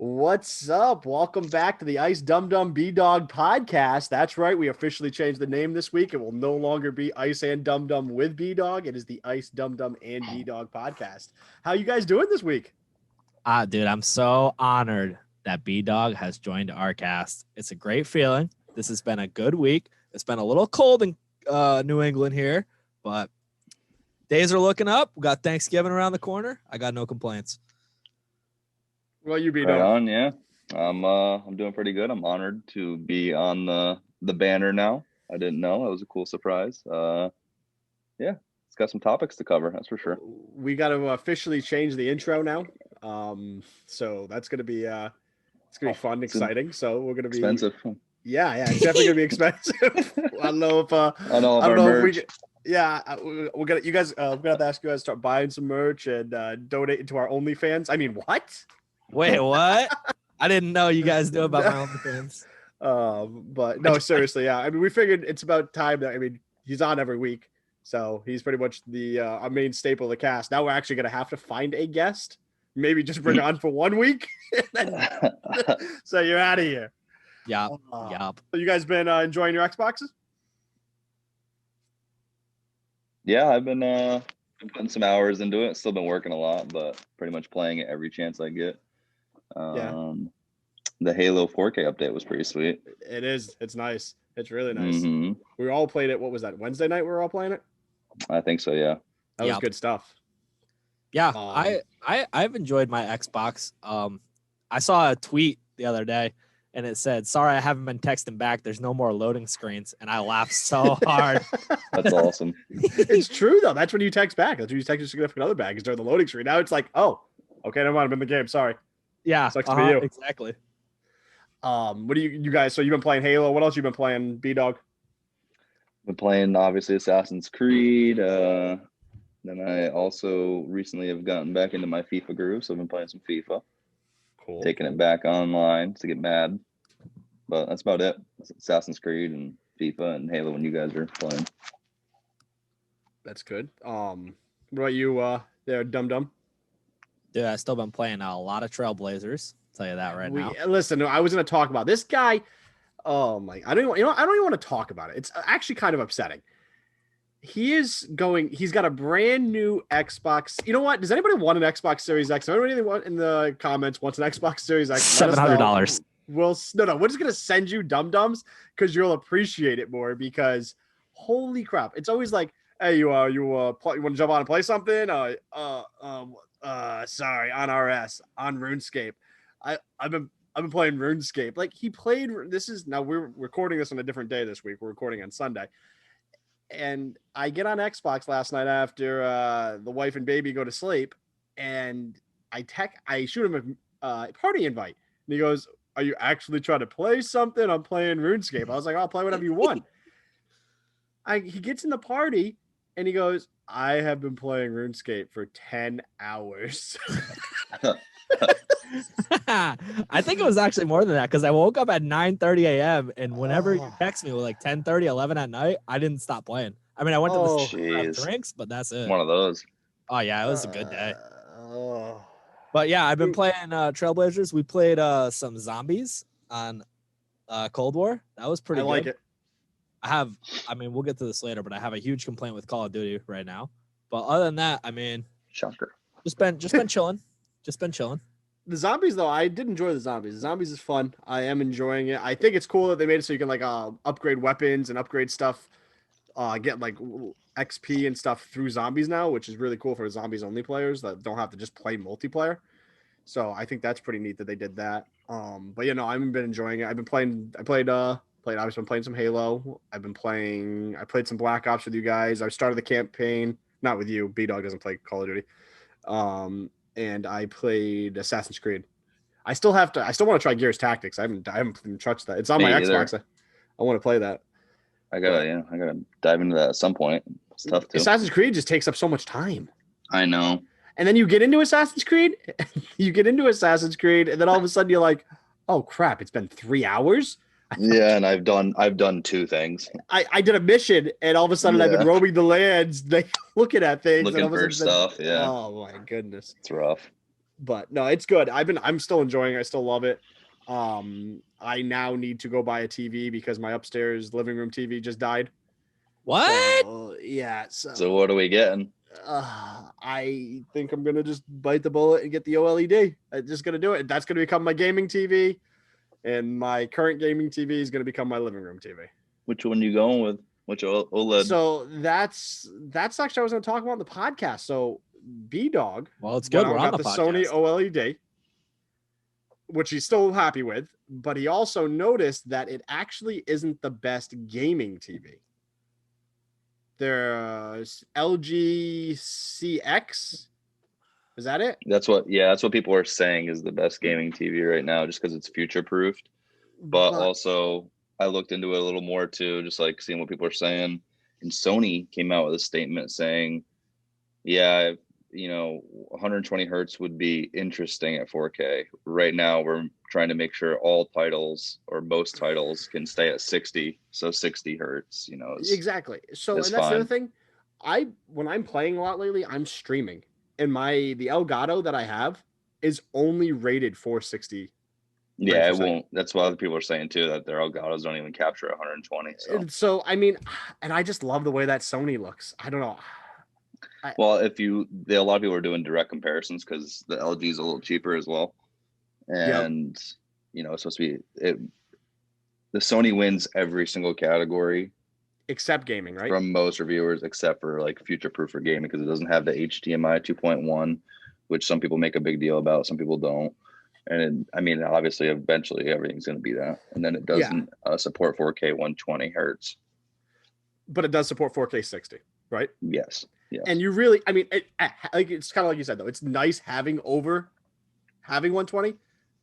What's up? Welcome back to the Dumb and Bdog podcast. That's right. We officially changed the name this week. It will no longer be Ice and Dum Dum with Bdog. It is the Dumb and Bdog podcast. How you guys doing this week? Dude, I'm so honored that B-Dog has joined our cast. It's a great feeling. This has been a good week. It's been a little cold in New England here, but days are looking up. We got Thanksgiving around the corner. I got no complaints. Well, you B-Dog. Right on, yeah. I'm doing pretty good. I'm honored to be on the banner now. I didn't know. That was a cool surprise. Yeah, it's got some topics to cover, that's for sure. We got to officially change the intro now. So that's gonna be it's gonna be fun and exciting. So we're gonna be expensive. Yeah, it's definitely gonna be expensive. I don't know if we're gonna you guys we're gonna have to ask you guys to start buying some merch and donate into our OnlyFans. I mean, what? Wait, what? I didn't know you guys knew about my OnlyFans. But no, seriously, yeah. I mean, we figured it's about time that he's on every week, so he's pretty much the our main staple of the cast. Now we're actually gonna have to find a guest, maybe just bring on for 1 week, so you're out of here. Yep. So you guys been enjoying your Xboxes? Yeah, I've been putting some hours into it. Still been working a lot, but pretty much playing it every chance I get. The Halo 4K update was pretty sweet. It is. It's nice. It's really nice. Mm-hmm. We all played it. What was that? Wednesday night we were all playing it? I think so, yeah. That was good stuff. Yeah, I've enjoyed my Xbox. I saw a tweet the other day and it said, "Sorry, I haven't been texting back. There's no more loading screens." And I laughed so hard. That's awesome. It's true though. That's when you text back. That's when you text your significant other back is during the loading screen. Now it's like, oh, okay, never mind. I'm in the game. Sorry. Yeah, sucks to be you. Exactly. What do you guys? So you've been playing Halo. What else you been playing, B-Dog? Been playing obviously Assassin's Creed. Then I also recently have gotten back into my FIFA groove, so I've been playing some FIFA. Cool. Taking it back online to get mad. But that's about it. Assassin's Creed and FIFA and Halo when you guys are playing. That's good. What about you there, Dum Dum? Dude, I've still been playing a lot of Trailblazers. I'll tell you that right now. Listen, I was going to talk about this guy. Oh my! I don't even want to talk about it. It's actually kind of upsetting. He's got a brand new Xbox. You know what? Does anybody want an Xbox Series X? If anybody in the comments wants an Xbox Series X, $700. We're just gonna send you dum-dums because you'll appreciate it more. Because holy crap, it's always like, hey, you want to jump on and play something? Sorry, on RS on RuneScape. I've been playing RuneScape. Like we're recording this on a different day this week. We're recording on Sunday. And I get on Xbox last night after the wife and baby go to sleep, and I shoot him a party invite, and he goes, "Are you actually trying to play something? I'm playing RuneScape." I was like, "I'll play whatever you want." He gets in the party, and he goes, "I have been playing RuneScape for 10 hours." I think it was actually more than that because I woke up at 9:30 a.m. and whenever you text me with like 10:30, 11 at night, I didn't stop playing. I mean, I went to the drinks, but that's it. One of those. Oh yeah, it was a good day. But yeah, I've been playing Trailblazers. We played some zombies on Cold War. That was pretty good. I like it. We'll get to this later, but I have a huge complaint with Call of Duty right now. But other than that, shocker. Just been chilling. Just been chilling. The zombies, though, I did enjoy the zombies. The zombies is fun. I am enjoying it. I think it's cool that they made it so you can upgrade weapons and upgrade stuff, get like XP and stuff through zombies now, which is really cool for zombies only players that don't have to just play multiplayer. So I think that's pretty neat that they did that. But I've been enjoying it. I've been playing. Obviously, been playing some Halo. I played some Black Ops with you guys. I started the campaign, not with you. B-Dog doesn't play Call of Duty. And I played Assassin's Creed. I still want to try Gears Tactics. I haven't even touched that. It's on my Xbox. I want to play that. I gotta dive into that at some point. It's tough too. Assassin's Creed just takes up so much time. I know. And then you get into Assassin's Creed, and then all of a sudden you're like, oh crap, it's been 3 hours. Yeah, and I've done two things. I did a mission, and all of a sudden I've been roaming the lands, looking at things, looking for stuff. Yeah. Oh my goodness, it's rough. But no, it's good. I'm still enjoying it. I still love it. I now need to go buy a TV because my upstairs living room TV just died. What? So, yeah. So what are we getting? I think I'm gonna just bite the bullet and get the OLED. I'm just gonna do it. That's gonna become my gaming TV, and my current gaming TV is gonna become my living room TV. Which one you going with? Which OLED? So that's actually I was gonna talk about in the podcast. So Bdog. Well, it's good. We're on got the the podcast. Sony OLED, which he's still happy with, but he also noticed that it actually isn't the best gaming TV. There's LG CX. Is that it? That's what people are saying is the best gaming TV right now, just because it's future proofed. But also, I looked into it a little more too, just like seeing what people are saying. And Sony came out with a statement saying, yeah, 120 hertz would be interesting at 4K. Right now, we're trying to make sure all titles or most titles can stay at 60. So 60 hertz, exactly. So, and that's the other thing. When I'm playing a lot lately, I'm streaming, and the Elgato that I have is only rated for 60. Yeah, it won't. That's what other people are saying too, that their Elgatos don't even capture 120. So I mean, and I just love the way that Sony looks. I don't know. Well, a lot of people are doing direct comparisons because the LG is a little cheaper as well, and it's supposed to be the Sony wins every single category except gaming, right? From most reviewers, except for like future proof for gaming, because it doesn't have the HDMI 2.1, which some people make a big deal about, some people don't. And obviously, eventually everything's going to be that, and then it doesn't support 4K 120 hertz, but it does support 4K 60, right? Yes. And you really, it's kind of like you said though. It's nice having 120,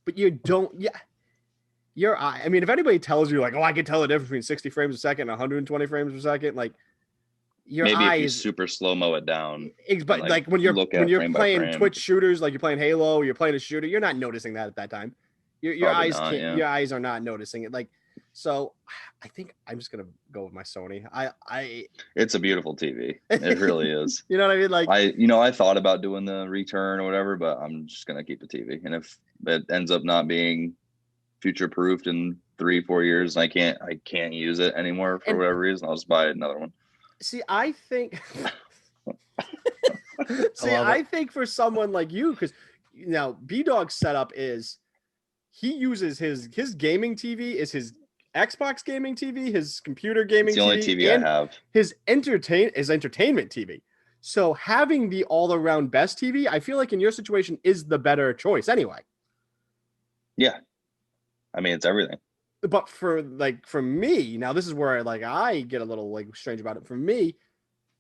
but you don't. Yeah, your eye. I mean, if anybody tells you like, oh, I can tell the difference between 60 frames a second and 120 frames per second, like your maybe eyes if you super slow-mo it down. But like when you're playing Twitch shooters, like you're playing Halo, or you're playing a shooter, you're not noticing that at that time. Your eyes can't. Your eyes are not noticing it. Like, so I think I'm just gonna go with my Sony. It's a beautiful TV. It really is. You know what I mean? Like I thought about doing the return or whatever, but I'm just gonna keep the TV. And if it ends up not being future proofed in 3-4 years, I can't use it anymore for whatever reason, I'll just buy another one. See, I think. I think for someone like you, because now Bdog's setup is he uses his gaming TV is his Xbox gaming TV, his computer gaming TV. It's the only TV I have. His entertainment TV. So having the all-around best TV, I feel like in your situation is the better choice anyway. Yeah. It's everything. But for me, now this is where I get a little strange about it. For me,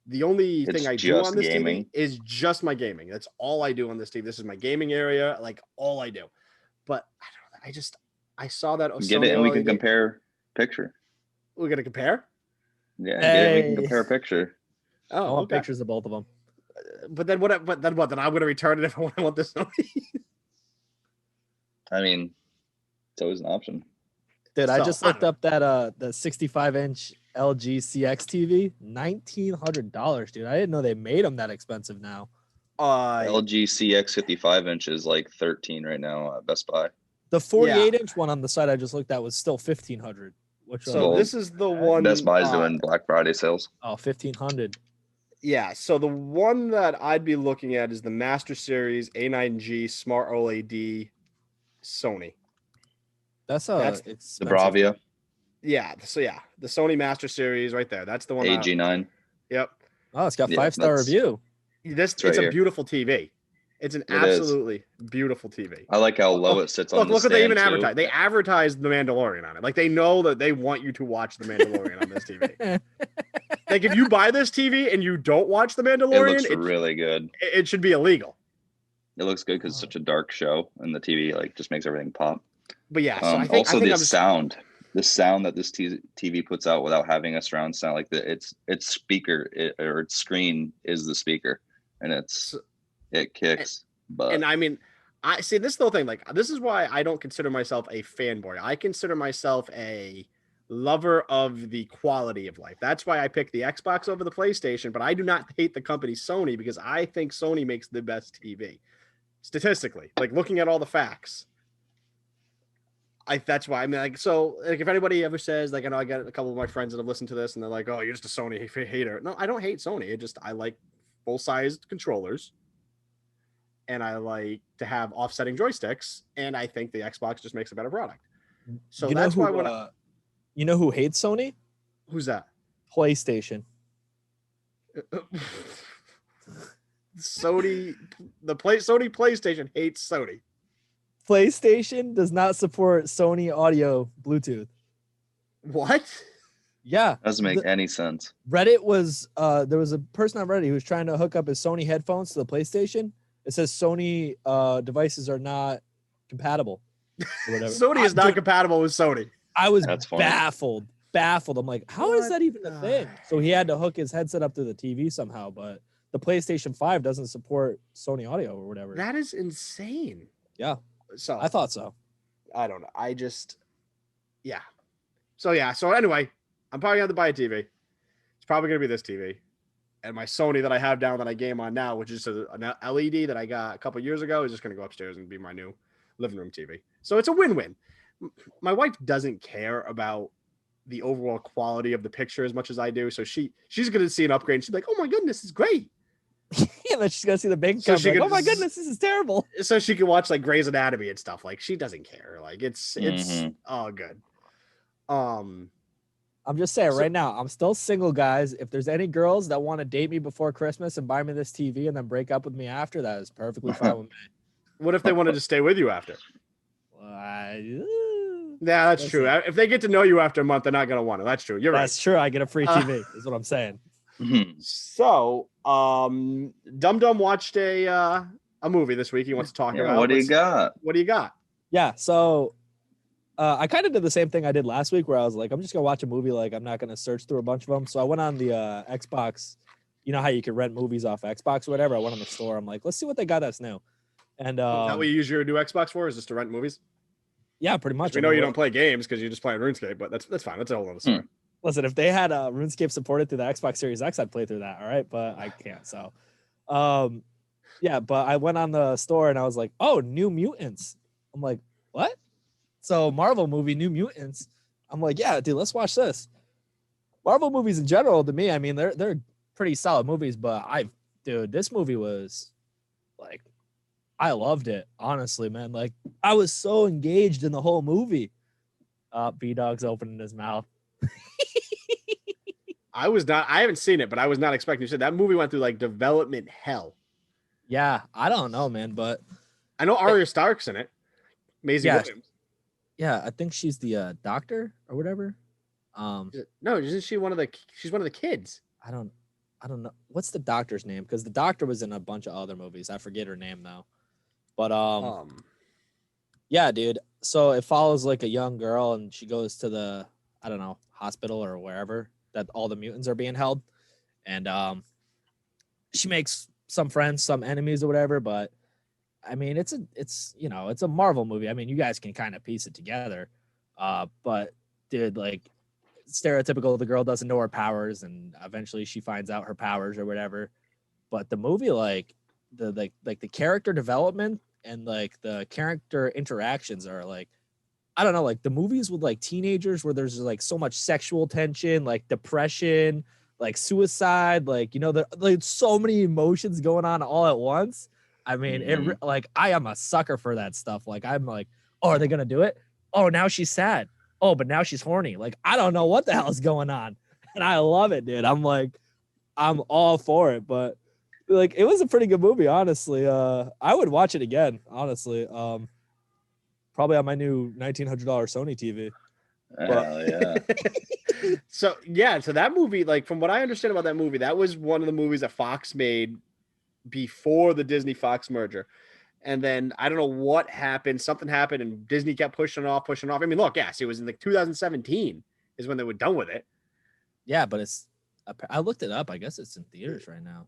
the only thing I do on this TV is just my gaming. That's all I do on this TV. This is my gaming area, all I do. But I saw that. Get it, and we can compare picture. We're gonna compare. Yeah, get it, we can compare a picture. Oh, I want pictures of both of them. But then what? Then I'm gonna return it if I want this. It's always an option. Dude, I just looked up that the 65-inch LG CX TV, $1,900, dude. I didn't know they made them that expensive now. LG CX 55-inch is like $13 right now at Best Buy. The 48-inch one on the site I just looked at was still $1,500. This is the one Best Buy's doing Black Friday sales. Oh, $1,500. Yeah, so the one that I'd be looking at is the Master Series A9G Smart OLED Sony. That's the Bravia. Yeah, so the Sony Master Series right there. That's the one. AG9. Yep. Oh, it's got 5-star review. It's a beautiful TV. It's an absolutely beautiful TV. I like how low it sits on the stand. Look what they even advertise. They advertise The Mandalorian on it. Like they know that they want you to watch The Mandalorian on this TV. Like if you buy this TV and you don't watch The Mandalorian, it looks really good. It should be illegal. It looks good because it's such a dark show, and the TV just makes everything pop. But yeah, so I think sound. The sound that this TV puts out without having a surround sound, like its speaker or its screen is the speaker, and it kicks. But I see this little thing. This is why I don't consider myself a fanboy. I consider myself a lover of the quality of life. That's why I picked the Xbox over the PlayStation. But I do not hate the company Sony because I think Sony makes the best TV. statistically, like looking at all the facts. That's why I mean, like, so like if anybody ever says, like, I know I got a couple of my friends that have listened to this and they're like, oh, you're just a Sony hater. No, I don't hate Sony. I like full-sized controllers and I like to have offsetting joysticks, and I think the Xbox just makes a better product. So that's why when you know who hates Sony? who's that? PlayStation. Sony PlayStation hates Sony. PlayStation does not support Sony audio Bluetooth. What? Yeah. Doesn't make any sense. Reddit was there was a person on Reddit who was trying to hook up his Sony headphones to the PlayStation. It says Sony devices are not compatible. Or whatever. Sony is not compatible with Sony. I was baffled. I'm like, how is that even a thing? So he had to hook his headset up to the TV somehow, but the PlayStation 5 doesn't support Sony audio or whatever. That is insane. Yeah. So I thought so. I don't know. Yeah. So anyway, I'm probably gonna have to buy a TV. It's probably gonna be this TV. And my Sony that I have down that I game on now, which is an LED that I got a couple years ago, is just gonna go upstairs and be my new living room TV. So it's a win-win. My wife doesn't care about the overall quality of the picture as much as I do. So she's gonna see an upgrade and she's like, oh my goodness, it's great. Yeah, then she's gonna see the big oh my goodness, this is terrible. So she can watch like Grey's Anatomy and stuff. Like she doesn't care. Like it's all good. I'm just saying right now, I'm still single, guys. If there's any girls that want to date me before Christmas and buy me this TV and then break up with me after, that is perfectly fine with me. What if they wanted to stay with you after? Yeah, that's true. If they get to know you after a month, they're not gonna want it. That's true. You're right. That's true. I get a free TV, is what I'm saying. So, Dum watched a movie this week. He wants to talk about. What do you got? What do you got? Yeah. So, I kind of did the same thing I did last week, where I was like, I'm just gonna watch a movie. Like, I'm not gonna search through a bunch of them. So I went on the Xbox. You know how you can rent movies off Xbox or whatever. I went on the store. I'm like, let's see what they got that's new. And is that what you use your new Xbox for? Is just to rent movies? Yeah, pretty much. We know you don't play games because you're just playing RuneScape, but that's fine. That's a whole other story. Listen, if they had RuneScape supported through the Xbox Series X, I'd play through that. All right, but I can't. So, yeah. But I went on the store and I was like, "Oh, New Mutants." I'm like, "What?" So Marvel movie, New Mutants. I'm like, "Yeah, dude, let's watch this." Marvel movies in general, to me, I mean, they're pretty solid movies. But this movie was like, I loved it, honestly, man. Like, I was so engaged in the whole movie. B-Dog's opening his mouth. I haven't seen it, but I was not expecting you to say that movie went through like development hell. Yeah, I don't know, man, but I know Arya Stark's in it. Maisie Williams. Yeah, I think she's the doctor or whatever. No, isn't she she's one of the kids? I don't know. What's the doctor's name? Because the doctor was in a bunch of other movies. I forget her name though. But yeah, dude. So it follows like a young girl and she goes to the, I don't know, hospital or wherever that all the mutants are being held. And she makes some friends, some enemies or whatever, but I mean, it's a Marvel movie. I mean, you guys can kind of piece it together. But dude, like stereotypical, the girl doesn't know her powers and eventually she finds out her powers or whatever. But the movie, like the character development and like the character interactions are like, I don't know, like the movies with like teenagers where there's like so much sexual tension, like depression, like suicide, like, you know, there's so many emotions going on all at once. I mean, I am a sucker for that stuff. Like, I'm like, oh, are they going to do it? Oh, now she's sad. Oh, but now she's horny. Like, I don't know what the hell is going on. And I love it, dude. I'm like, I'm all for it. But like, it was a pretty good movie, honestly. I would watch it again, honestly. Probably on my new $1,900 Sony TV. Yeah. So that movie, like from what I understand about that movie, that was one of the movies that Fox made before the Disney Fox merger. And then I don't know what happened. Something happened and Disney kept pushing off. I mean, look, yes, it was in like 2017 is when they were done with it. Yeah, but I looked it up. I guess it's in theaters right now.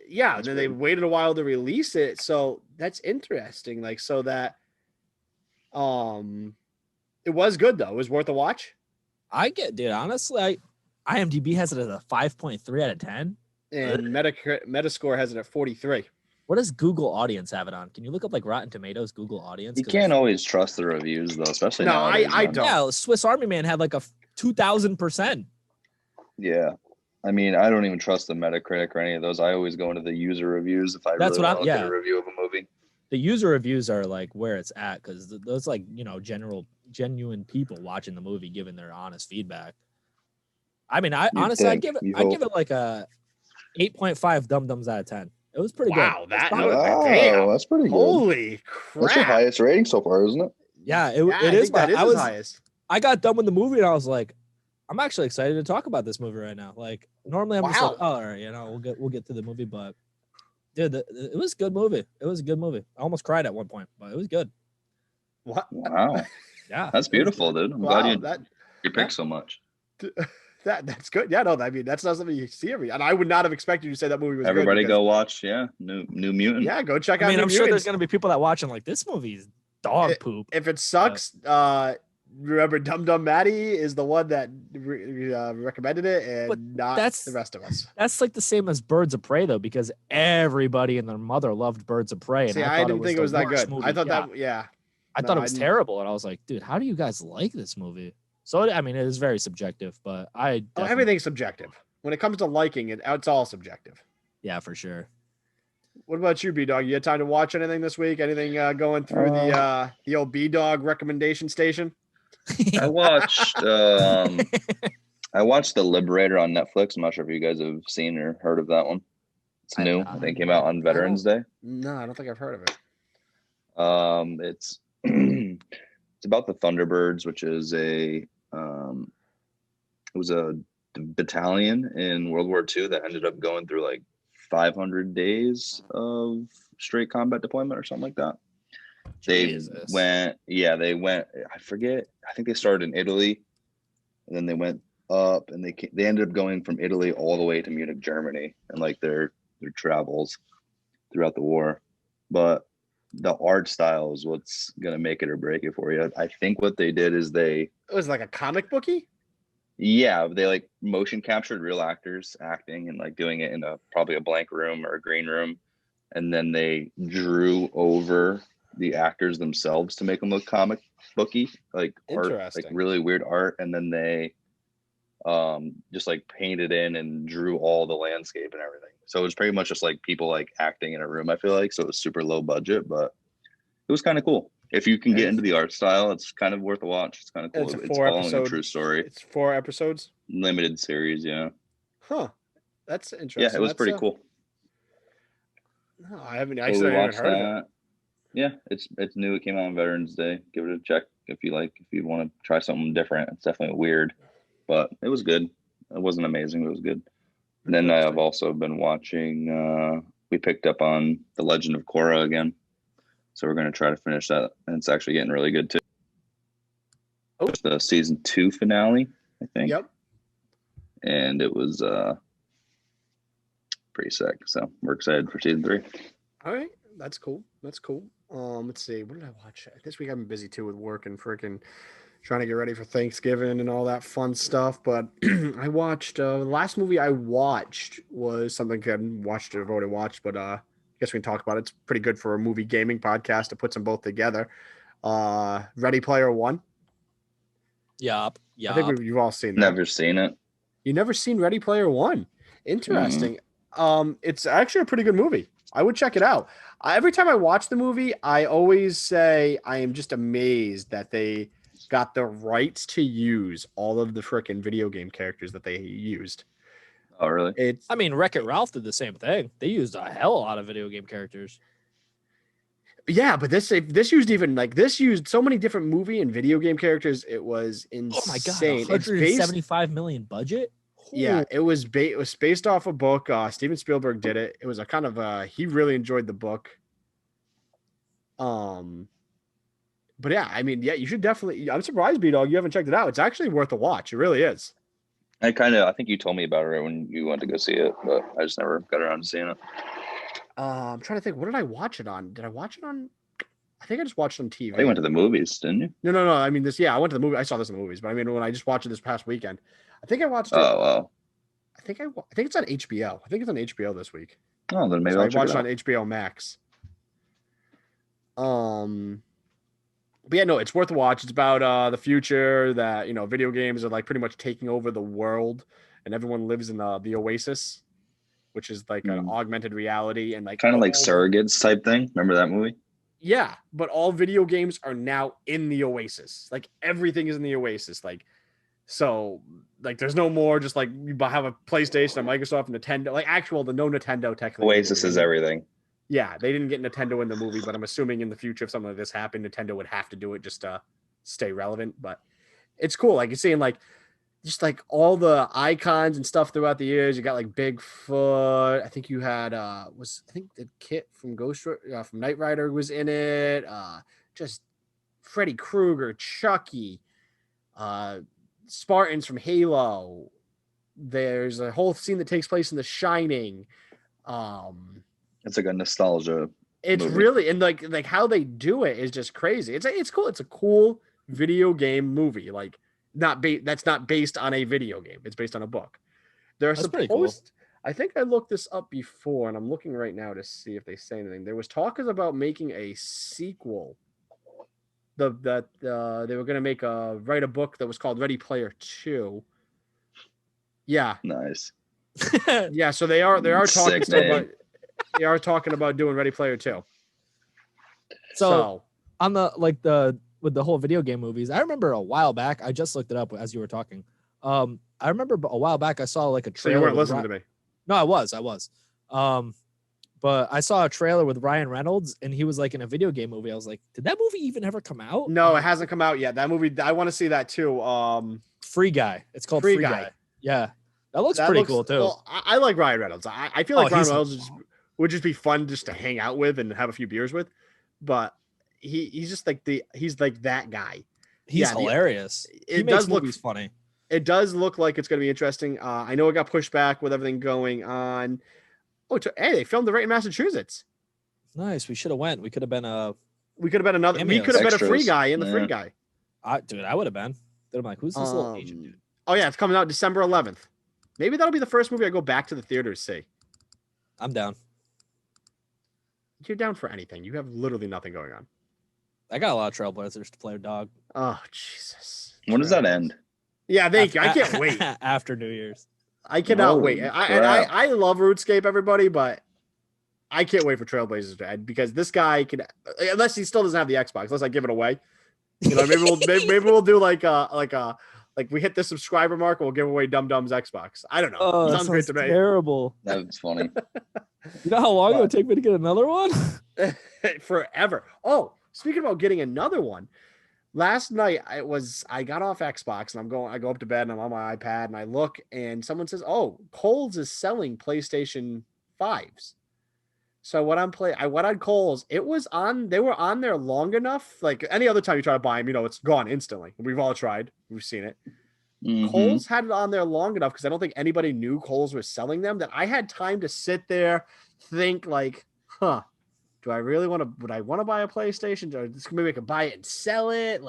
Yeah, and then they waited a while to release it. So that's interesting. Like, so that it was good though. It was worth a watch. Dude, honestly, IMDb has it as a 5.3 out of 10. And Metascore has it at 43. What does Google Audience have it on? Can you look up like Rotten Tomatoes Google Audience? You 'Cause I can't feel- always trust the reviews though, especially No, nowadays. I man. don't. Yeah, Swiss Army Man had like a 2,000%. Yeah. I mean, I don't even trust the Metacritic or any of those. I always go into the user reviews if I That's really what want to look at yeah. a review of a movie. The user reviews are like where it's at because those like genuine people watching the movie giving their honest feedback. I mean, honestly I'd give it like a 8.5 dum-dums out of 10. It was pretty Wow, good. that Wow, that's pretty good. Holy crap! That's your highest rating so far, isn't it? Yeah, Yeah, it I is. think that is his highest. I got done with the movie and I was like, I'm actually excited to talk about this movie right now. Like normally I'm just like, oh, all right, we'll get to the movie, but dude, it was a good movie. It was a good movie. I almost cried at one point, but it was good. What? Wow, Yeah, that's beautiful, dude. I'm glad you picked so much. That's good. Yeah, no, I mean that's not something you see and I would not have expected you to say that movie was Everybody good. go watch, New Mutant. Yeah, go check I out. mean, New I'm sure there's Mutants. gonna be people that watch and like this movie's dog poop. If it sucks, remember Dumb Maddie is the one that recommended it, and But not that's- the rest of us. That's like the same as Birds of Prey though, because everybody and their mother loved Birds of Prey. And See, I didn't think it was that good. Movie. I thought I No, thought it was didn't- terrible, and I was like, dude, how do you guys like this movie? So I mean, it is very subjective, but I definitely, everything's subjective. When it comes to liking it, it's all subjective. yeah, for sure. What about you, B-Dog? You had time to watch anything this week? Anything going through the old B-Dog recommendation station? I watched The Liberator on Netflix. I'm not sure if you guys have seen or heard of that one. It's new. I think it came out on Veterans Day. No, I don't think I've heard of it. It's it's about the Thunderbirds, which is it was a battalion in World War II that ended up going through like 500 days of straight combat deployment or something like that. Jesus. They went, I forget, I think they started in Italy and then they went up and they ended up going from Italy all the way to Munich, Germany, and like their travels throughout the war. But the art style is what's gonna make it or break it for you. I think what they did is It was like a comic bookie. they like motion captured real actors acting and like doing it in probably a blank room or a green room, and then they drew over the actors themselves to make them look comic booky, like art, like Interesting. really weird art, and then they just like painted in and drew all the landscape and everything. So it was pretty much just like people like acting in a room, I feel like. So it was super low budget, but it was kind of cool. If you can get into the art style, it's kind of worth a watch. It's kind of cool. It's following a true story. It's 4 episodes. Limited series, yeah. Huh. That's interesting. Yeah, it was pretty cool. No, I haven't. So I we haven't watched heard of it. that. Yeah, it's new. It came out on Veterans Day. Give it a check if you want to try something different. It's definitely weird, but it was good. It wasn't amazing, but it was good. And then I've also been watching. We picked up on The Legend of Korra again, so we're going to try to finish that, and it's actually getting really good too. Oh. It's the season 2 finale, I think. Yep. And it was pretty sick. So we're excited for season 3. All right, that's cool. Let's see. What did I watch? This week I've been busy too with work and freaking trying to get ready for Thanksgiving and all that fun stuff. But I watched the last movie I watched was something I've already watched, but I guess we can talk about it. It's pretty good for a movie gaming podcast to put them both together. Ready Player One. Yup. I think you've all seen that. Never seen it. You never seen Ready Player One? Interesting. It's actually a pretty good movie. I would check it out. Every time I watch the movie, I always say I am just amazed that they got the rights to use all of the freaking video game characters that they used. Oh, really? I mean, Wreck-It Ralph did the same thing. They used a hell of a lot of video game characters. Yeah, but this used so many different movie and video game characters. It was insane. Oh my god, 175 million budget. Yeah, it was based off a book. Steven Spielberg did it. It was a kind of he really enjoyed the book. But yeah, I mean, yeah, you should definitely. I'm surprised, B-Dog, you haven't checked it out. It's actually worth a watch. It really is. I think you told me about it right when you went to go see it, but I just never got around to seeing it. I'm trying to think. What did I watch it on? Did I watch it on? I think I just watched it on TV. You went to the movies, didn't you? No. I mean, I went to the movie. I saw this in the movies, but I mean, when I just watched it this past weekend, I think I watched it. Oh, wow. I think it's on HBO. I think it's on HBO this week. Oh, then maybe So I I'll check watched it it on out. HBO Max. But yeah, no, it's worth a watch. It's about the future that video games are like pretty much taking over the world, and everyone lives in the Oasis, which is like an augmented reality, and like Kind of like all Surrogates type thing. Remember that movie? yeah, but all video games are now in the Oasis. Like everything is in the Oasis. Like so, like there's no more just like you have a PlayStation, a Microsoft, Nintendo. Like the no Nintendo technically. Oasis is everything. Yeah, they didn't get Nintendo in the movie, but I'm assuming in the future, if something like this happened, Nintendo would have to do it just to stay relevant. But it's cool. Like you're seeing like just like all the icons and stuff throughout the years. You got like Bigfoot. I think you had I think the Kit from from Knight Rider was in it. Just Freddy Krueger, Chucky, Spartans from Halo. There's a whole scene that takes place in The Shining. It's like a nostalgia. It's movie. really and like how they do it is just crazy. It's cool. It's a cool video game movie. Like that's not based on a video game. It's based on a book. They're That's pretty cool. I think I looked this up before, and I'm looking right now to see if they say anything. There was talk about making a sequel. They were going to write a book that was called Ready Player 2. Yeah. Nice. Yeah. So they are talking Sick name. they are talking about doing Ready Player 2. So on with the whole video game movies, I remember a while back. I just looked it up as you were talking. I remember a while back I saw like a So trailer. you weren't listening to me. No, I was. But I saw a trailer with Ryan Reynolds, and he was like in a video game movie. I was like, did that movie even ever come out? No, it hasn't come out yet. That movie, I want to see that too. Free Guy. It's called Free Free Guy. Guy. Yeah, that looks pretty cool too. Well, I like Ryan Reynolds. I feel like Ryan he's Reynolds would just be fun just to hang out with and have a few beers with. But he's just like he's like that guy. He's hilarious. He makes movies funny. It does look like it's going to be interesting. I know it got pushed back with everything going on. Oh, hey, they filmed it right in Massachusetts. Nice. We should have went. We could have been We could have been another. We could have been a Free Guy in the Free Guy. Dude, I would have been. They're like, who's this little Asian dude? Oh yeah, it's coming out December 11th. Maybe that'll be the first movie I go back to the theater to see. I'm down. You're down for anything. You have literally nothing going on. I got a lot of Trailblazers to play, dog. Oh Jesus! When does that end? Yeah, thank you. I can't wait. After New Year's. I cannot wait. Holy I love RuneScape, everybody, but I can't wait for Trailblazers to end because this guy can, unless he still doesn't have the Xbox, unless I give it away. You know, maybe we'll do like we hit the subscriber mark, we'll give away Dumb Dumb's Xbox. I don't know. Oh, Sounds great to me. Terrible. That's funny. You know how long it would take me to get another one? Forever. Oh, speaking about getting another one. Last night I got off Xbox and I go up to bed and I'm on my iPad and I look and someone says, "Oh, Kohl's is selling PlayStation 5s." So I went on Kohl's. They were on there long enough. Like any other time you try to buy them, it's gone instantly. We've all tried. We've seen it. Mhm. Kohl's had it on there long enough because I don't think anybody knew Kohl's was selling them, that I had time to sit there, think like, do I really would I want to buy a PlayStation? Or maybe I could buy it and sell it?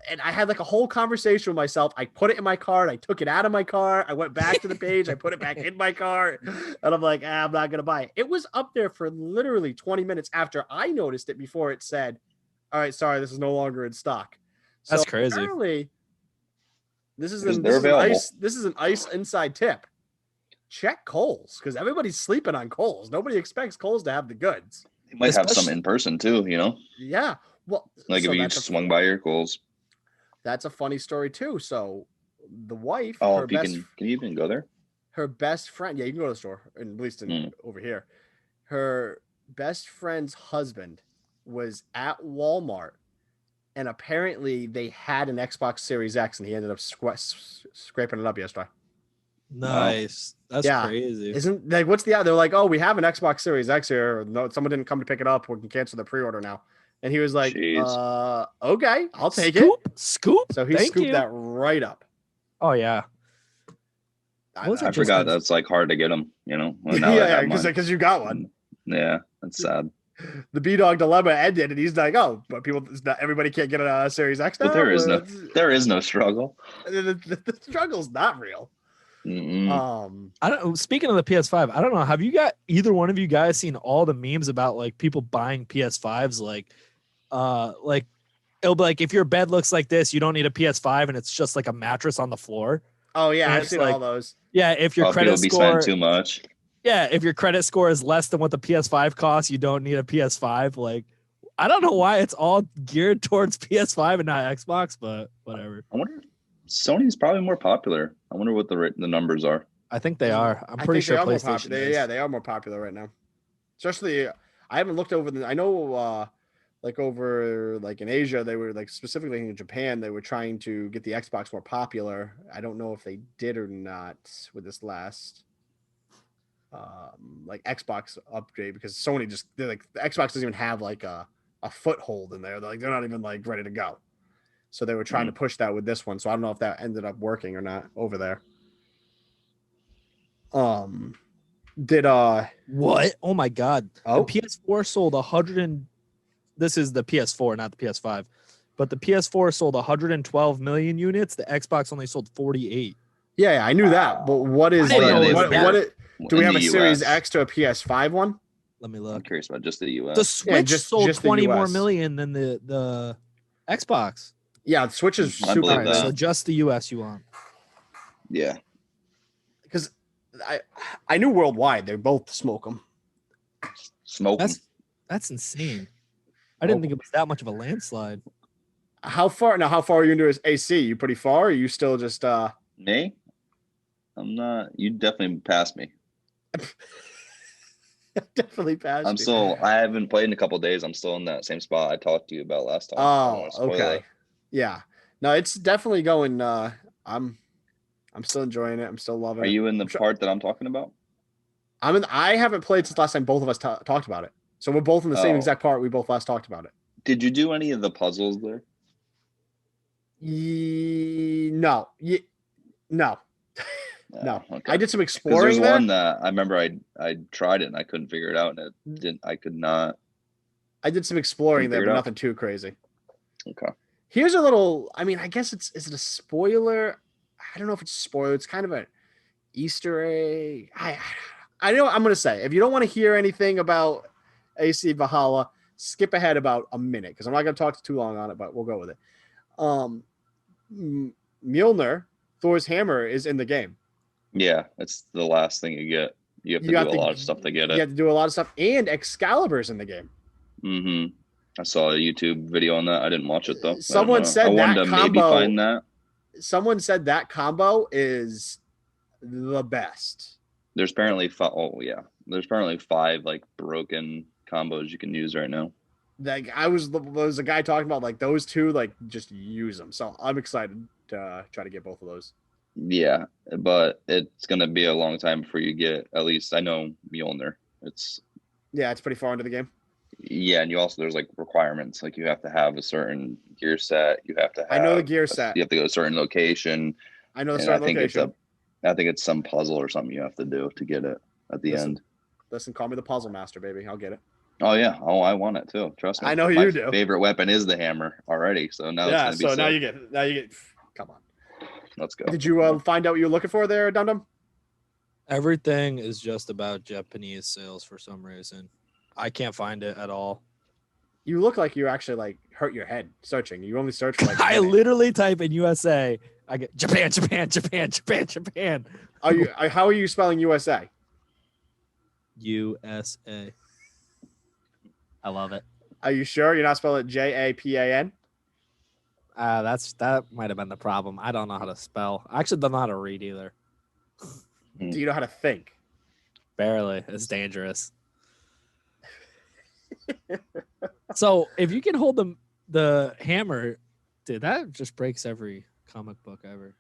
And I had like a whole conversation with myself. I put it in my cart. I took it out of my cart. I went back to the page. I put it back in my cart. And I'm like, I'm not going to buy it. It was up there for literally 20 minutes after I noticed it before it said, "All right, sorry, this is no longer in stock." So That's crazy. Apparently, this is an ice inside tip. Check Kohl's because everybody's sleeping on Kohl's. Nobody expects Kohl's to have the goods. You might have some in person too, Yeah. Well, like if you swung by your Kohl's. That's a funny story too. So the wife, can you even go there? Her best friend, yeah, you can go to the store, at least over here. Her best friend's husband was at Walmart, and apparently they had an Xbox Series X, and he ended up scraping it up yesterday. Nice. That's crazy. Isn't like what's the they're like, "Oh, we have an Xbox Series X here. No, someone didn't come to pick it up. We can cancel the pre-order now." And he was like, "Okay, I'll take it." Scoop. So he scooped that right up. Oh yeah. I forgot that's like hard to get them. Yeah, because you got one. Yeah, that's sad. The Bdog dilemma ended, and he's like, "Oh, but everybody can't get a Series X now." But there is no struggle. The struggle's not real. I don't. Speaking of the PS5, I don't know. Have you got either one of you guys seen all the memes about like people buying PS5s? Like it'll be like if your bed looks like this, you don't need a PS5, and it's just like a mattress on the floor. Oh yeah, And I've it's seen like, all those. Yeah, if your People credit be score, spending too much. yeah, if your credit score is less than what the PS5 costs, you don't need a PS5. Like, I don't know why it's all geared towards PS5 and not Xbox, but whatever. I wonder. Sony's probably more popular. I wonder what the numbers are. I think they are. I'm I pretty think sure they are more PlayStation popular. is. Yeah, they are more popular right now. Especially, I haven't looked over the. I know, like over like in Asia, they were like specifically in Japan, they were trying to get the Xbox more popular. I don't know if they did or not with this last, like Xbox upgrade because Sony they're like the Xbox doesn't even have like a foothold in there. They're not even like ready to go. So they were trying to push that with this one. So I don't know if that ended up working or not over there. Did What? Oh my god. Oh. The PS4 sold 100 and this is the PS4, not the PS5. But the PS4 sold 112 million units. The Xbox only sold 48. Yeah, I knew that. But what is I didn't know it was do we in have a the Series US. X to a PS5 one? Let me I'm look. curious about just the US. The Switch sold just the 20 more US. million than the Xbox. Yeah, the Switch is I super believe Alright, that. so just the US you want. Yeah. because I knew worldwide they both smoke them. Smoking. That's insane. I didn't think it was that much of a landslide. How far are you into his AC? You pretty far? Or are you still just Me? I'm not. You definitely passed me. definitely past I'm you. still. I haven't played in a couple of days. I'm still in that same spot I talked to you about last time. I don't Oh, wanna spoil okay. it. Yeah. No, it's definitely going. I'm still enjoying it. I'm still loving Are it. you in the I'm sure- part that I'm talking about? I haven't played since last time both of us talked about it. So we're both in the same Oh. exact part we both last talked about it. Did you do any of the puzzles there? No. No. No. Okay. I did some Because exploring there's there. one that I remember I tried it and I couldn't figure it out and it didn't. I could not. I did some exploring Couldn't there, figure but it out. nothing too crazy. Okay. Here's a little. I mean, I guess is it a spoiler? I don't know if it's a spoiler. It's kind of an Easter egg. I know what I'm gonna say. If you don't want to hear anything about AC Valhalla, skip ahead about a minute because I'm not gonna talk too long on it, but we'll go with it. Mjolnir, Thor's hammer, is in the game. Yeah, it's the last thing you get. You have to do a lot of stuff to get You it. have to do a lot of stuff, and Excalibur's in the game. Mm-hmm. I saw a YouTube video on that. I didn't watch it though. Someone said I wanted that to maybe combo- find that. Someone said that combo is the best. There's apparently there's apparently 5 like broken combos you can use right now. Like there was a guy talking about like those two, like just use them. So I'm excited to try to get both of those. Yeah, but it's gonna be a long time before you get. At least I know Mjolnir. It's pretty far into the game. and you also there's like requirements. Like you have to have a certain gear set. You have to have. I know the gear set. You have to go to a certain location. I know the And certain location. I think it's some puzzle or something you have to do to get it at the end. Listen, call me the puzzle master, baby. I'll get it. Oh yeah. Oh, I want it too. Trust me. I know My you do. Favorite weapon is the hammer already. So now it's gonna be so now sick. you get. Come on. Let's go. Did you find out what you were looking for there, Dum Dum? Everything is just about Japanese sales for some reason. I can't find it at all. You look like you actually like hurt your head searching. You only search for like. I literally type in USA. I get Japan, Japan, Japan, Japan, Japan. How are you spelling USA? USA. I love it. Are you sure you're not spelling it Japan? That might have been the problem. I don't know how to spell. I actually don't know how to read either. Do you know how to think? Barely. It's dangerous. So if you can hold the hammer, dude, that just breaks every comic book ever.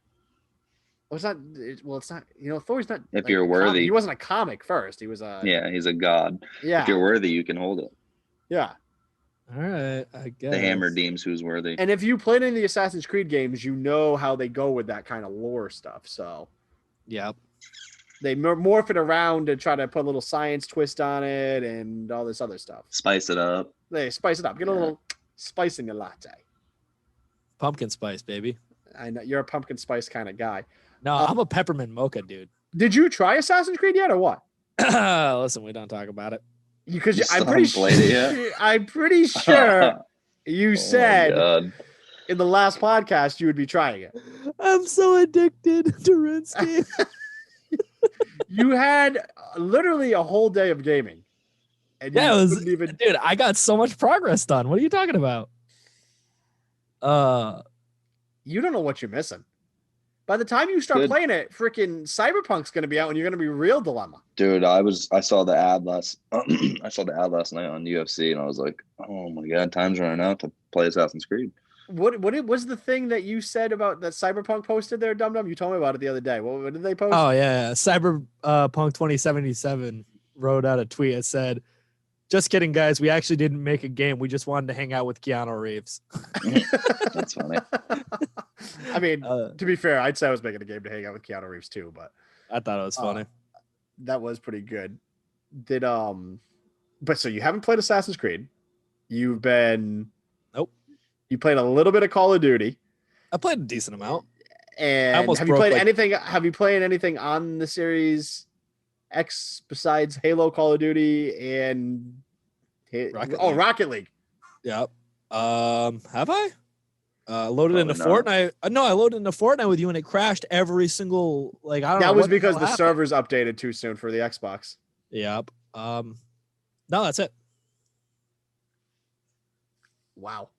Well, it's not. It's not. Thor's not. If like, you're worthy. he wasn't a comic first. He was a. Yeah, he's a god. Yeah. If you're worthy, you can hold it. Yeah. All right, I guess. The hammer deems who's worthy. And if you played any of the Assassin's Creed games, you know how they go with that kind of lore stuff. So Yep. they morph it around to try to put a little science twist on it and all this other stuff. Spice it up. They spice it up. Get a little spice in your latte. Pumpkin spice, baby. I know you're a pumpkin spice kind of guy. No, I'm a peppermint mocha dude. Did you try Assassin's Creed yet or what? Listen, we don't talk about it. Because You I'm still pretty haven't played it yet? sure. I'm pretty sure you Oh my said God. in the last podcast you would be trying it. I'm so addicted to RuneScape. You had literally a whole day of gaming, and Yeah, you it was, couldn't even. dude. I got so much progress done. What are you talking about? You don't know what you're missing. By the time you start Good. playing it, freaking Cyberpunk's going to be out, and you're going to be real dilemma. Dude, I saw the ad last I saw the ad last night on UFC, and I was like, oh my God, time's running out to play Assassin's Creed. What it was the thing that you said about that Cyberpunk posted there, Dum Dum? You told me about it the other day. What did they post? Oh yeah, Cyberpunk 2077 wrote out a tweet. It said, "Just kidding, guys. We actually didn't make a game. We just wanted to hang out with Keanu Reeves." That's funny. I mean, to be fair, I'd say I was making a game to hang out with Keanu Reeves too, but I thought it was funny. that was pretty good. But so you haven't played Assassin's Creed. You've been Nope. You played a little bit of Call of Duty. I played a decent amount. And almost have you broke, played like- anything? Have you played anything on the Series X besides Halo, Call of Duty, and Rocket League? Yep. Have I? Loaded into Probably Fortnite. No, I loaded into Fortnite with you and it crashed every single I don't know. That was what because hell the happened. servers updated too soon for the Xbox. Yep. No, that's it. Wow.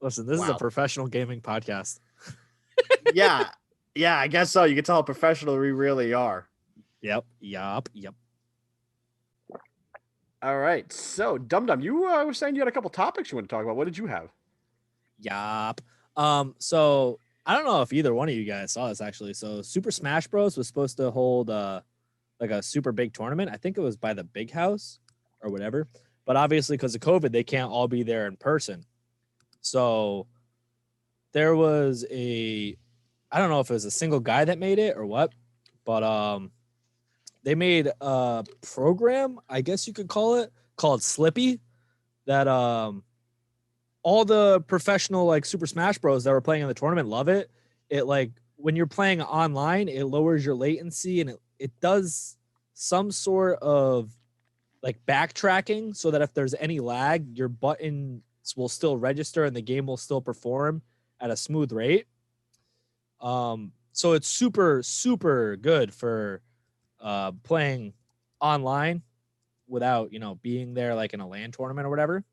Listen, this is a professional gaming podcast. Yeah, I guess so. You can tell how professional we really are. Yep. All right. So, Dum Dum, you were saying you had a couple topics you want to talk about. What did you have? Yup. So I don't know if either one of you guys saw this actually. So Super Smash Bros was supposed to hold like a super big tournament. I think it was by the Big House or whatever. But obviously because of COVID, they can't all be there in person. So there was I don't know if it was a single guy that made it or what, but they made a program, I guess you could call it, called Slippy, that all the professional like Super Smash Bros that were playing in the tournament love it. It like when you're playing online, it lowers your latency and it does some sort of like backtracking so that if there's any lag, your buttons will still register and the game will still perform at a smooth rate. So it's super, super good for playing online without, being there like in a LAN tournament or whatever.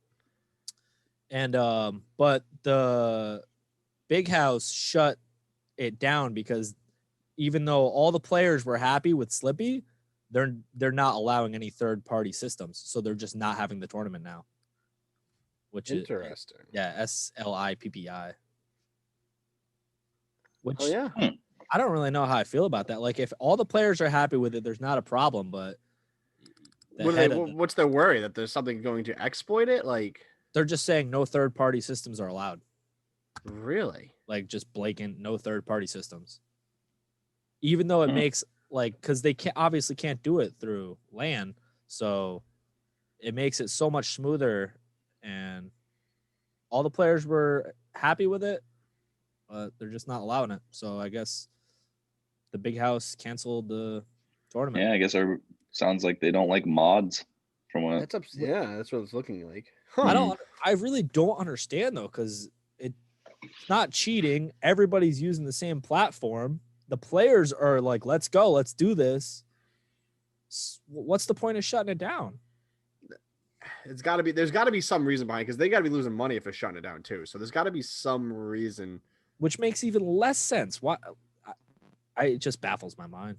And but the Big House shut it down because even though all the players were happy with Slippy, they're not allowing any third-party systems, so they're just not having the tournament now. Which Interesting. is SLIPPI. Which yeah. I don't really know how I feel about that. Like if all the players are happy with it, there's not a problem. But What's their worry that there's something going to exploit it? Like they're just saying no third-party systems are allowed. Really? Like just blatant no third-party systems. Even though it makes because they obviously can't do it through LAN, so it makes it so much smoother, and all the players were happy with it, but they're just not allowing it. So I guess the Big House canceled the tournament. Yeah, I guess it sounds like they don't like mods from what. That's what it's looking like. I really don't understand though, because it's not cheating. Everybody's using the same platform. The players are like, let's go, let's do this. What's the point of shutting it down? There's got to be some reason behind it, because they got to be losing money if they're shutting it down too. So there's got to be some reason. Which makes even less sense. Why? It just baffles my mind.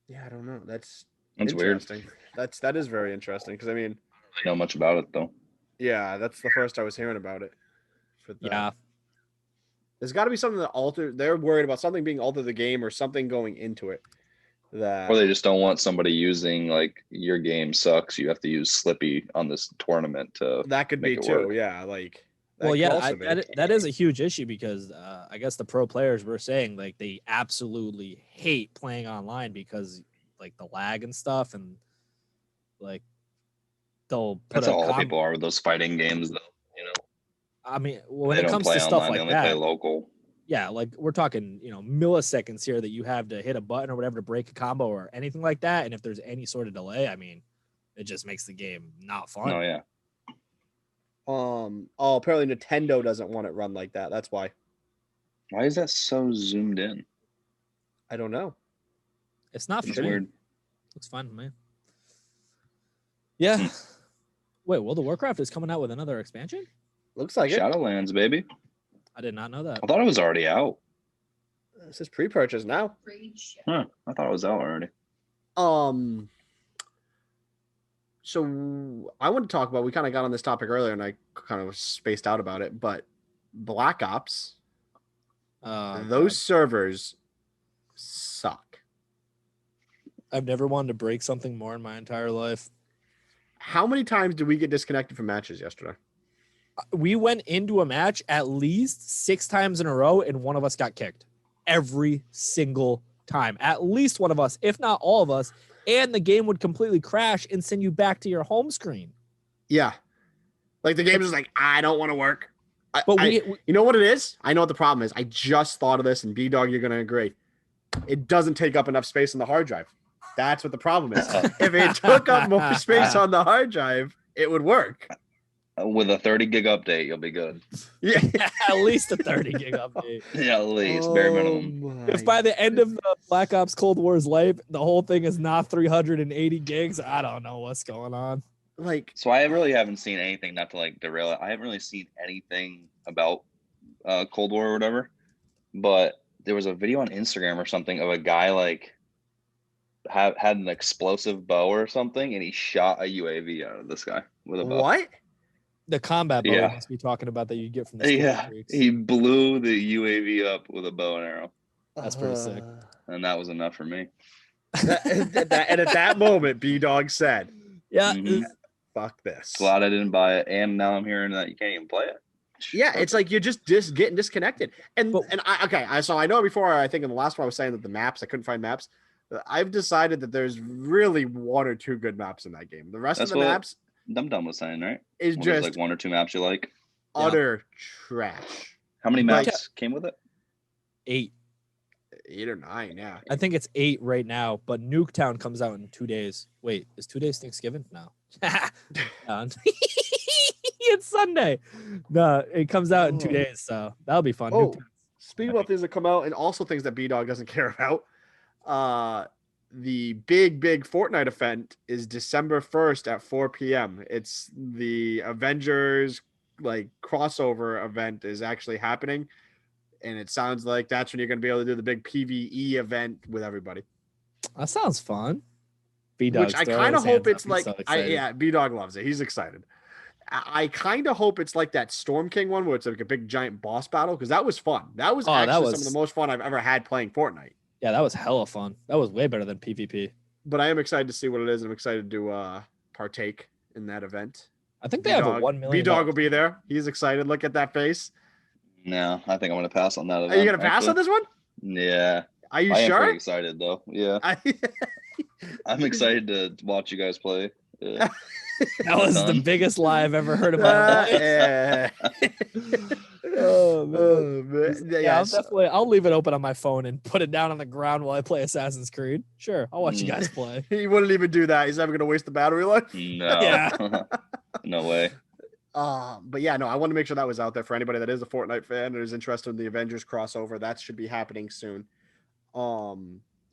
Yeah, I don't know. That's weird. That is very interesting, because I mean, I don't know much about it though. Yeah, that's the first I was hearing about it. Yeah. There's got to be something that altered. They're worried about something being altered the game or something going into it. Or they just don't want somebody using like your game sucks. You have to use Slippy on this tournament to. That could be too. Work. Yeah, like. Well, yeah, that is a huge issue because I guess the pro players were saying like they absolutely hate playing online because like the lag and stuff, and like they'll put. That's all people are with those fighting games, though. I mean, when it comes to stuff like they only that, play local. Yeah, like we're talking, milliseconds here that you have to hit a button or whatever to break a combo or anything like that. And if there's any sort of delay, I mean, it just makes the game not fun. No, yeah. Apparently Nintendo doesn't want it run like that. That's why. Why is that so zoomed in? I don't know. It's not It's for me. weird. Looks fine to me. Yeah. Hmm. Wait, World of Warcraft is coming out with another expansion? Looks like it. Shadowlands, baby. I did not know that. I thought it was already out. This is pre-purchase now. Huh. I thought it was out already. So I want to talk about. We kind of got on this topic earlier, and I kind of spaced out about it. But Black Ops, those servers suck. I've never wanted to break something more in my entire life. How many times did we get disconnected from matches yesterday? We went into a match at least 6 times in a row, and one of us got kicked. Every single time. At least one of us, if not all of us. And the game would completely crash and send you back to your home screen. Yeah. Like the game is like, I don't want to work. But you know what it is? I know what the problem is. I just thought of this, and B-Dog, you're going to agree. It doesn't take up enough space on the hard drive. That's what the problem is. If it took up more space on the hard drive, it would work. With a 30 gig update, you'll be good. Yeah. At least a 30 gig update. Yeah, at least, bare minimum. If by the end of the Black Ops Cold War's life, the whole thing is not 380 gigs, I don't know what's going on. Like, so I really haven't seen anything, not to like derail it. I haven't really seen anything about Cold War or whatever. But there was a video on Instagram or something of a guy like had an explosive bow or something, and he shot a UAV out of the sky with a bow. what? The combat bow Yeah. must be talking about that you get from the skill Yeah, streaks. he blew the UAV up with a bow and arrow, That's pretty sick. and that was enough for me. And at that moment, B-Dog said, Yeah. Mhm. fuck this. Glad I didn't buy it, and now I'm hearing that you can't even play it. Yeah, it's like you're just getting disconnected. And so I know before, I think in the last one I was saying that the maps, I couldn't find maps. I've decided that there's really 1 or 2 good maps in that game. The rest That's of the what maps Dumb was saying, right? is Well, there's just like 1 or 2 maps you like. utter trash. How many Like- maps came with it? 8. 8 or 9, yeah. I think it's 8 right now, but Nuketown comes out in 2 days. Wait, is 2 days Thanksgiving? No. It's Sunday. No, it comes out in 2 days, so that'll be fun. Oh, Nuketown. speaking about things that come out and also things that B-Dog doesn't care about, the big Fortnite event is December 1st at 4 p.m. It's the Avengers like crossover event is actually happening, and it sounds like that's when you're going to be able to do the big PvE event with everybody. That sounds fun. Which I kind of hope it's like, B-Dog loves it. He's excited. I kind of hope it's like that Storm King one where it's like a big giant boss battle, because that was fun. That was actually some of the most fun I've ever had playing Fortnite. Yeah, that was hella fun. That was way better than PvP. But I am excited to see what it is. I'm excited to partake in that event. I think they have a 1 million. B-Dog will be there. He's excited. Look at that face. No, I think I'm gonna pass on that event. Are you going to pass on this one? Yeah. Are you I am sure? pretty excited though. Yeah. I'm excited to watch you guys play. Yeah. That was the biggest lie I've ever heard in my life. Yeah. Oh, man. Oh, man. Yeah, I'll leave it open on my phone and put it down on the ground while I play Assassin's Creed. Sure, I'll watch you guys play. He wouldn't even do that. He's never going to waste the battery life. No. Yeah. No way. But yeah, no, I want to make sure that was out there for anybody that is a Fortnite fan or is interested in the Avengers crossover. That should be happening soon.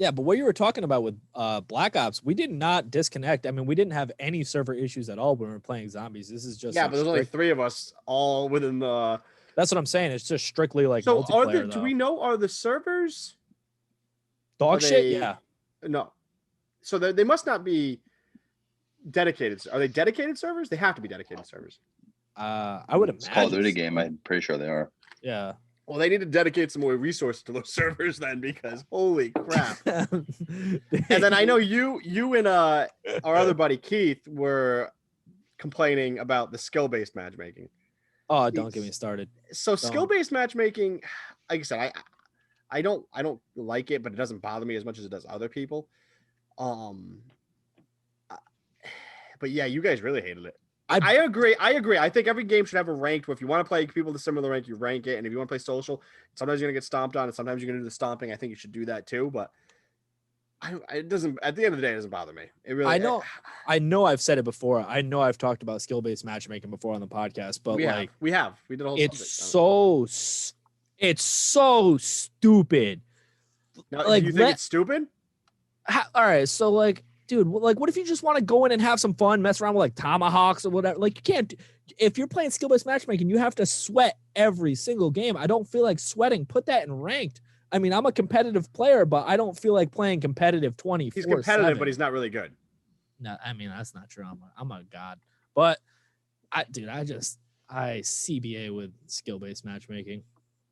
Yeah, but what you were talking about with Black Ops, we did not disconnect. I mean, we didn't have any server issues at all when we were playing zombies. This is just but there's only 3 of us all within the. That's what I'm saying. It's just strictly like So multiplayer. do we know, are the servers dog shit? Yeah. No. So they must not be dedicated. Are they dedicated servers? They have to be dedicated servers. I would It's a Call of Duty imagine. game. I'm pretty sure they are. Yeah. Well, they need to dedicate some more resources to those servers then, because holy crap. And then I know you and our other buddy Keith were complaining about the skill-based matchmaking. Oh, don't get me started. So skill-based matchmaking, like I said, I don't like it, but it doesn't bother me as much as it does other people. But yeah, you guys really hated it. I agree. I think every game should have a ranked. Where if you want to play people with a similar rank, you rank it, and if you want to play social, sometimes you're gonna get stomped on, and sometimes you're gonna do the stomping. I think you should do that too. But it doesn't. At the end of the day, it doesn't bother me. It really. I know. I've said it before. I know I've talked about skill-based matchmaking before on the podcast, but we like have. We did a whole. It's so stupid. Now, like, do you think it's stupid? All right, so like, dude, like, what if you just want to go in and have some fun, mess around with like tomahawks or whatever? Like, you can't. If you're playing skill-based matchmaking, you have to sweat every single game. I don't feel like sweating. Put that in ranked. I mean, I'm a competitive player, but I don't feel like playing competitive 24/7. He's competitive, but he's not really good. No, I mean, that's not true. I'm a god. But I CBA with skill-based matchmaking.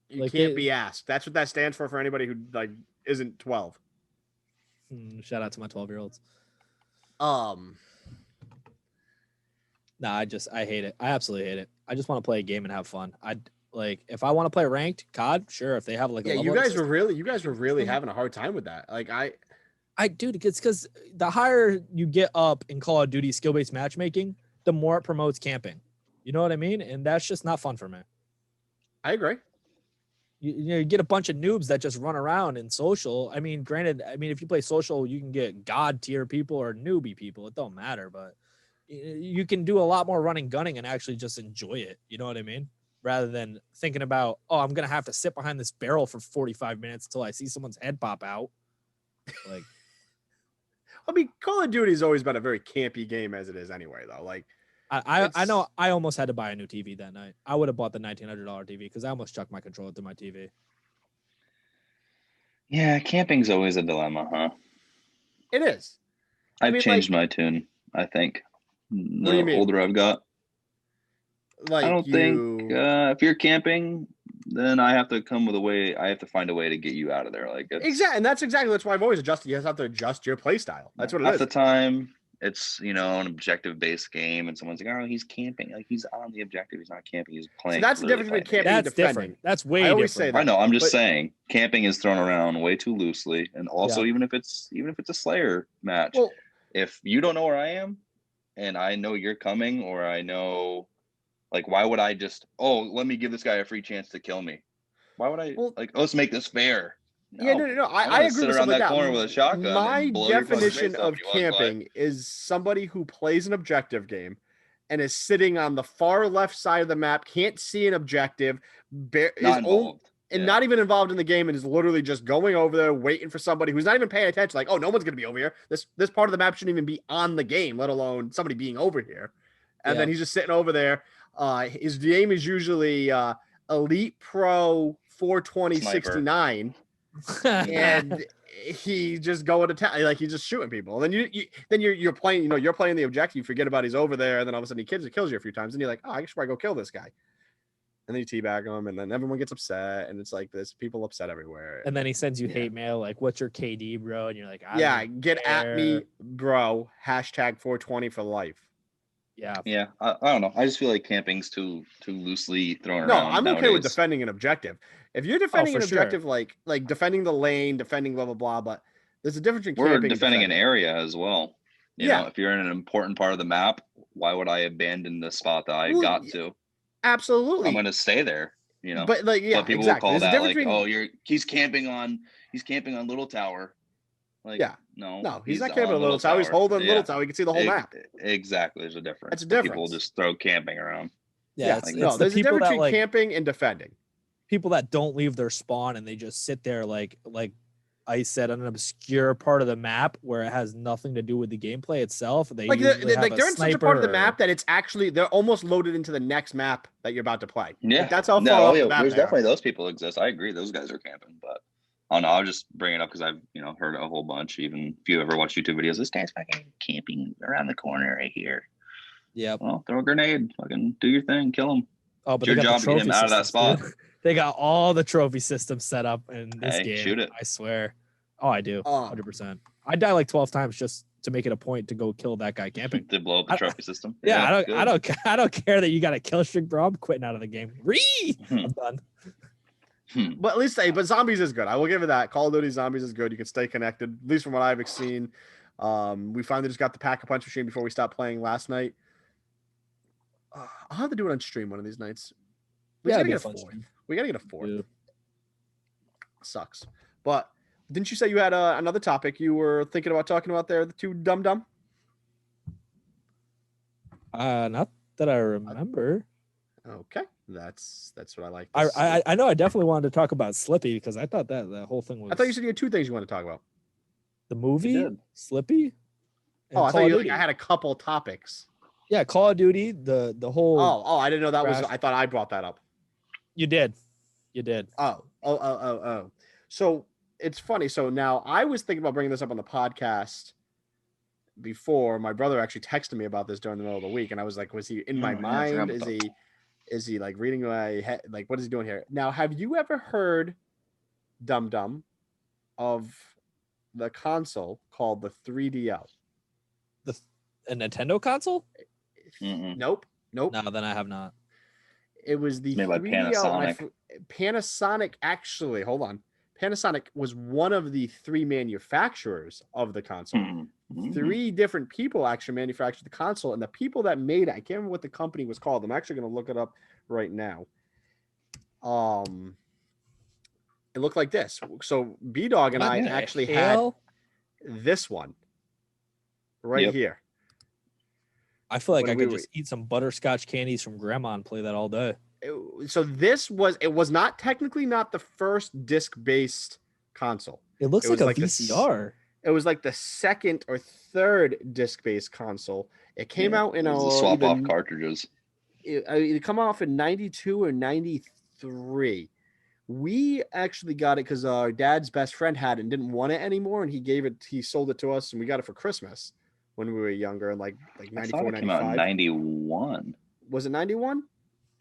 You can't be asked. That's what that stands for anybody who like isn't 12. Shout out to my 12-year-olds. No, I hate it. I absolutely hate it. I just want to play a game and have fun. Like, if I want to play ranked COD, sure. If they have like you guys were really having a hard time with that. Like dude, it's because the higher you get up in Call of Duty skill-based matchmaking, the more it promotes camping. You know what I mean? And that's just not fun for me. I agree. You get a bunch of noobs that just run around in social. I mean, granted, if you play social, you can get god tier people or newbie people. It don't matter, but you can do a lot more running gunning and actually just enjoy it. You know what I mean? Rather than thinking about, oh, I'm going to have to sit behind this barrel for 45 minutes until I see someone's head pop out. Like, I mean, Call of Duty has always been a very campy game as it is anyway, though. Like, I know I almost had to buy a new TV that night. I would have bought the $1,900 TV because I almost chucked my controller through my TV. Yeah, camping's always a dilemma, huh? It is. I've changed my tune, I think. What do you mean? Older I've got. Like, I don't think if you're camping, then I have to find a way to get you out of there. Like, exactly, and that's why I've always adjusted. You have to adjust your play style. That's what it is. Half the time, it's an objective-based game, and someone's like, "Oh, he's camping. Like, he's on the objective. He's not camping. He's playing." So that's the difference between camping and defending. Different. That's way different. I always say that. I know. I'm just saying, camping is thrown around way too loosely, and also even if it's a Slayer match, if you don't know where I am, and I know you're coming, or I know. Like, why would I just, let me give this guy a free chance to kill me? Why would I, let's make this fair? No. I agree sit with around something that corner with a shotgun. My definition of camping is somebody who plays an objective game and is sitting on the far left side of the map, can't see an objective, not even involved in the game, and is literally just going over there, waiting for somebody who's not even paying attention. Like, no one's going to be over here. This part of the map shouldn't even be on the game, let alone somebody being over here. And then he's just sitting over there. His game is usually Elite Pro 42069, and he just going to town, like he's just shooting people. And then you're playing, you're playing the objective. You forget about he's over there, and then all of a sudden he kills you a few times, and you're like, I should probably go kill this guy. And then you teabag him, and then everyone gets upset, and it's like this people upset everywhere. And then he sends you hate mail, like, "What's your KD, bro?" And you're like, get at me, bro. #420 for life. Yeah. I don't know. I just feel like camping's too loosely thrown around. No, I'm nowadays. okay with defending an objective. If you're defending an objective, like defending the lane, defending blah blah blah, but there's a difference between camping. We're defending an area as well. You know, if you're in an important part of the map, why would I abandon the spot that I got to? Absolutely, I'm going to stay there. But people will call that like, he's camping on Little Tower. Like, no, he's not camping on Little Tower. He's holding Little Tower. You can see the whole map. Exactly. There's a difference. That's a difference. People just throw camping around. Yeah. There's a difference between camping and defending. People that don't leave their spawn and they just sit there like I said, on an obscure part of the map where it has nothing to do with the gameplay itself. They're in such a part of the map that it's actually they're almost loaded into the next map that you're about to play. Yeah, like, that's how far off the map there's definitely those people exist. I agree, those guys are camping, but I don't know. I'll just bring it up because I've heard a whole bunch. Even if you ever watch YouTube videos, this guy's fucking camping around the corner right here. Yeah. Well, throw a grenade. Fucking do your thing. Kill him. Oh, but it's your job to get him out of that spot. They got all the trophy systems set up in this game. Shoot it. I swear. Oh, I do. 100%. I die like 12 times just to make it a point to go kill that guy camping. To blow up the trophy system. Yeah, I don't care that you got a kill streak, bro. I'm quitting out of the game. I'm done. But at least Zombies is good. I will give it that. Call of Duty Zombies is good. You can stay connected, at least from what I've seen. We finally just got the pack a punch machine before we stopped playing last night. I'll have to do it on stream one of these nights. We Yeah, gotta it'd be get a a fun fourth. stream. We gotta get a fourth. Yeah. Sucks. But didn't you say you had another topic you were thinking about talking about there? The two dumb. Not that I remember. Okay, that's what I like. I know I definitely wanted to talk about Slippy because I thought that whole thing was. I thought you said you had two things you want to talk about. the movie did. Slippy. Oh, I and thought you Call of like, I Duty. had a couple topics. Yeah, Call of Duty. The whole. Oh, I didn't know that was. Crash. I thought I brought that up. You did. Oh. So it's funny. So now I was thinking about bringing this up on the podcast before. My brother actually texted me about this during the middle of the week, and I was like, was he in my Oh, yeah, I mind? forgot Is about he? Is he like reading my head? Like, what is he doing here? Now, have you ever heard, Dum, of the console called the 3DO? A Nintendo console? Mm-mm. Nope. No, then I have not. It was the Made by 3DO. Panasonic. Panasonic actually, hold on. Panasonic was one of the three manufacturers of the console. Mhm. Three different people actually manufactured the console, and the people that made it, I can't remember what the company was called. I'm actually going to look it up right now. It looked like this. So B-Dog and What I the actually hell? had this one right Yep. here. I feel like when I we could were- just eat some butterscotch candies from grandma and play that all day. So this was, it was not technically not the first disc-based console. It looks It like was a like a VCR. It was like the second or third disc-based console. It came Yeah, out in it was the swap off cartridges. it come off in 92 or 93. We actually got it because our dad's best friend had it and didn't want it anymore, and he sold it to us, and we got it for Christmas when we were younger, like I thought 94, it came out in 95. 91. Was it 91?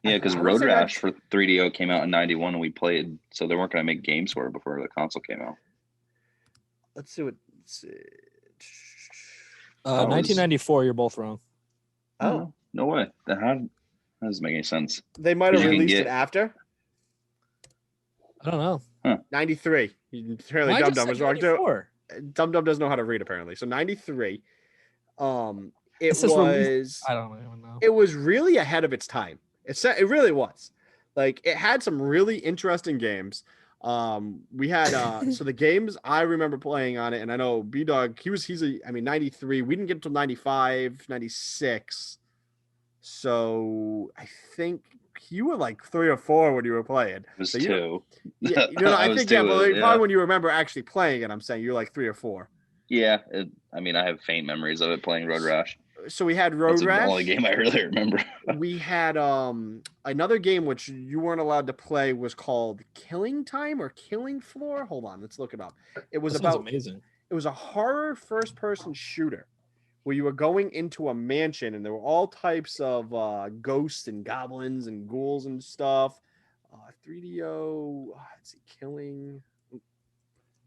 Yeah, because I wanna Road say Rash for 3DO came out in 91 and we played, so they weren't going to make games for it before the console came out. Let's see what. Let's see. I was- 1994. You're both wrong. Oh, No way. That doesn't make any sense. they might have You can released get- it after I don't know. 93. Apparently, Why Dum just Dum say was wrong too. 94? Dum Dum doesn't know how to read apparently. So 93. It This is released- was. I don't even know. It was really ahead of its time. It really was. Like it had some really interesting games. We had so the games I remember playing on it, and I know B-Dog, he's 93. We didn't get until 95, 96. So I think you were like 3 or 4 when you were playing. It was So you know- 2. Yeah, I was think yeah, 2, but like, probably when you remember actually playing it, I'm saying you're like 3 or 4. Yeah, I have faint memories of it playing Road Rash. So we had Road That's the Rash. only game I really remember. We had another game which you weren't allowed to play was called Killing Time or Killing Floor. Hold on, let's look it up. It was That sounds about amazing. it was a horror first person shooter where you were going into a mansion and there were all types of ghosts and goblins and ghouls and stuff. 3DO, let's see, Killing.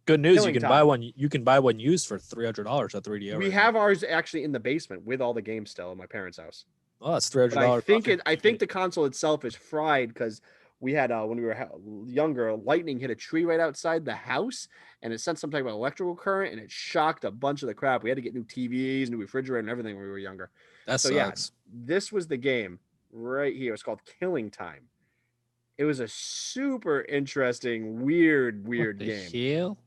Good news. Killing You can Time. buy one. You can buy one used for $300 at 3DO. We right have ours actually in the basement with all the games still in my parents' house. now. Oh, that's But $300. I think the console itself is fried because we had when we were younger, lightning hit a tree right outside the house, and it sent some type of electrical current, and it shocked a bunch of the crap. We had to get new TVs, new refrigerator, and everything when we were younger. That So, yeah. sucks. This was the game right here. It's called Killing Time. It was a super interesting, weird What the game. hell?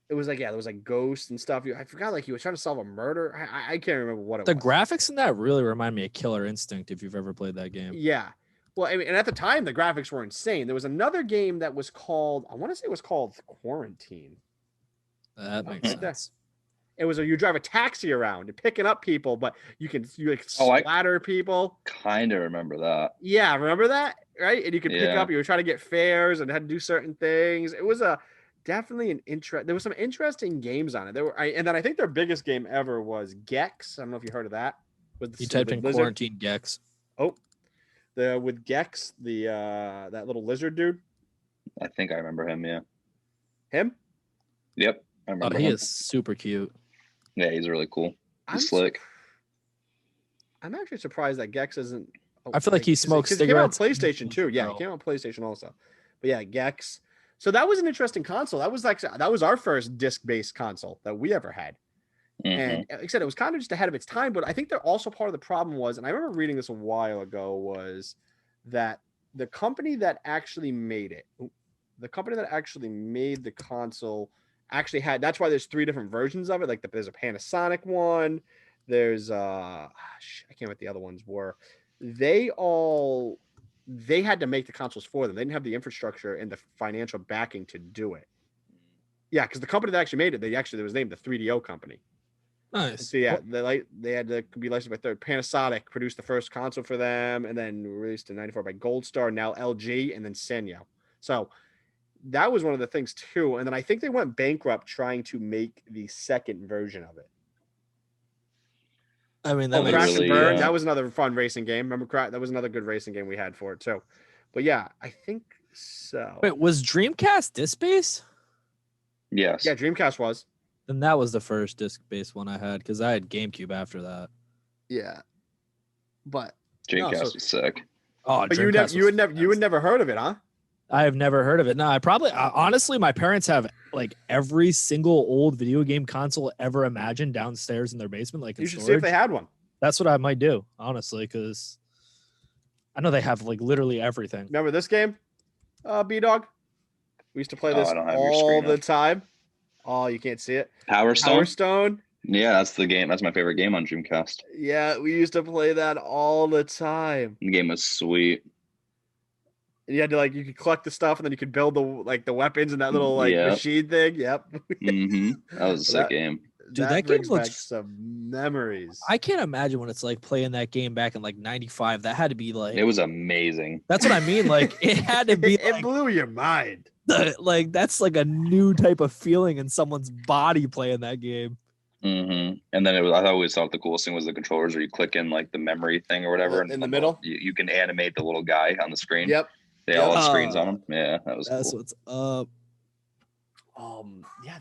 It was like there was like ghosts and stuff. I forgot like he was trying to solve a murder. I can't remember what it The was. graphics in that really remind me of Killer Instinct. If you've ever played that game. Yeah. Well, I mean, and at the time, the graphics were insane. There was another game that was called, I want to say it was called Quarantine. That makes Right there. sense. It was you drive a taxi around and picking up people, but you like Oh, I- splatter people. Kind of remember that. Yeah, remember that? Right? And you could pick Yeah. up, you were trying to get fares and had to do certain things. It was definitely an interest. There was some interesting games on it. And then I think their biggest game ever was Gex. I don't know if you heard of that. With You typed in lizard. Quarantine Gex. Oh, with Gex, that little lizard dude. I think I remember him, yeah. Him? Yep. I Oh, remember he him. is super cute. Yeah, he's really cool. I'm He's slick. I'm actually surprised that Gex isn't. I feel like he 'cause smokes He came out on cigarettes. PlayStation too. Yeah, he came out on PlayStation also. But yeah, Gex. So that was an interesting console. That was our first disc-based console that we ever had. And like I said, it was kind of just ahead of its time, but I think they're also part of the problem was, and I remember reading this a while ago, was that the company that actually made it, the company that actually made the console actually had, that's why there's 3 different versions of it. Like there's a Panasonic one, there's I can't remember what the other ones were. They had to make the consoles for them. They didn't have the infrastructure and the financial backing to do it. Yeah, because the company that actually made it, it was named the 3DO company. Nice. So yeah, they had to be licensed by third. Panasonic produced the first console for them, and then released in '94 by Gold Star, now LG, and then Sanyo. So that was one of the things too. And then I think they went bankrupt trying to make the second version of it. I mean, that makes Crash and Burn. yeah. That was another fun racing game. Remember, that was another good racing game we had for it too. But yeah, I think so. Wait, was Dreamcast disc-based? Yes. Yeah, Dreamcast was. Then that was the first disc-based one I had because I had GameCube after that. Yeah, but Dreamcast was sick. Oh, but Dreamcast you had never heard of it, huh? I have never heard of it. No, honestly, my parents have like every single old video game console ever imagined downstairs in their basement. Like You should see if they had one. That's what I might do, honestly, because I know they have like literally everything. Remember this game, Bdog? We used to play this I don't have your all screen the up. time. Oh, you can't see it. Power Stone. Yeah, that's the game. That's my favorite game on Dreamcast. Yeah, we used to play that all the time. The game was sweet. And you had to you could collect the stuff, and then you could build the weapons in that little Yep. machine thing. Yep. That was a sick game. Dude, that game brings back looks- some memories. I can't imagine what it's like playing that game back in like '95. That had to be like. It was amazing. That's what I mean. Like it had to be. It Like, blew your mind. like that's like a new type of feeling in someone's body playing that game. And then I always thought the coolest thing was the controllers where you click in like the memory thing or whatever. In the middle? You can animate the little guy on the screen. Yep. They all have screens on them. Yeah, that was That's cool. what's up. Yeah,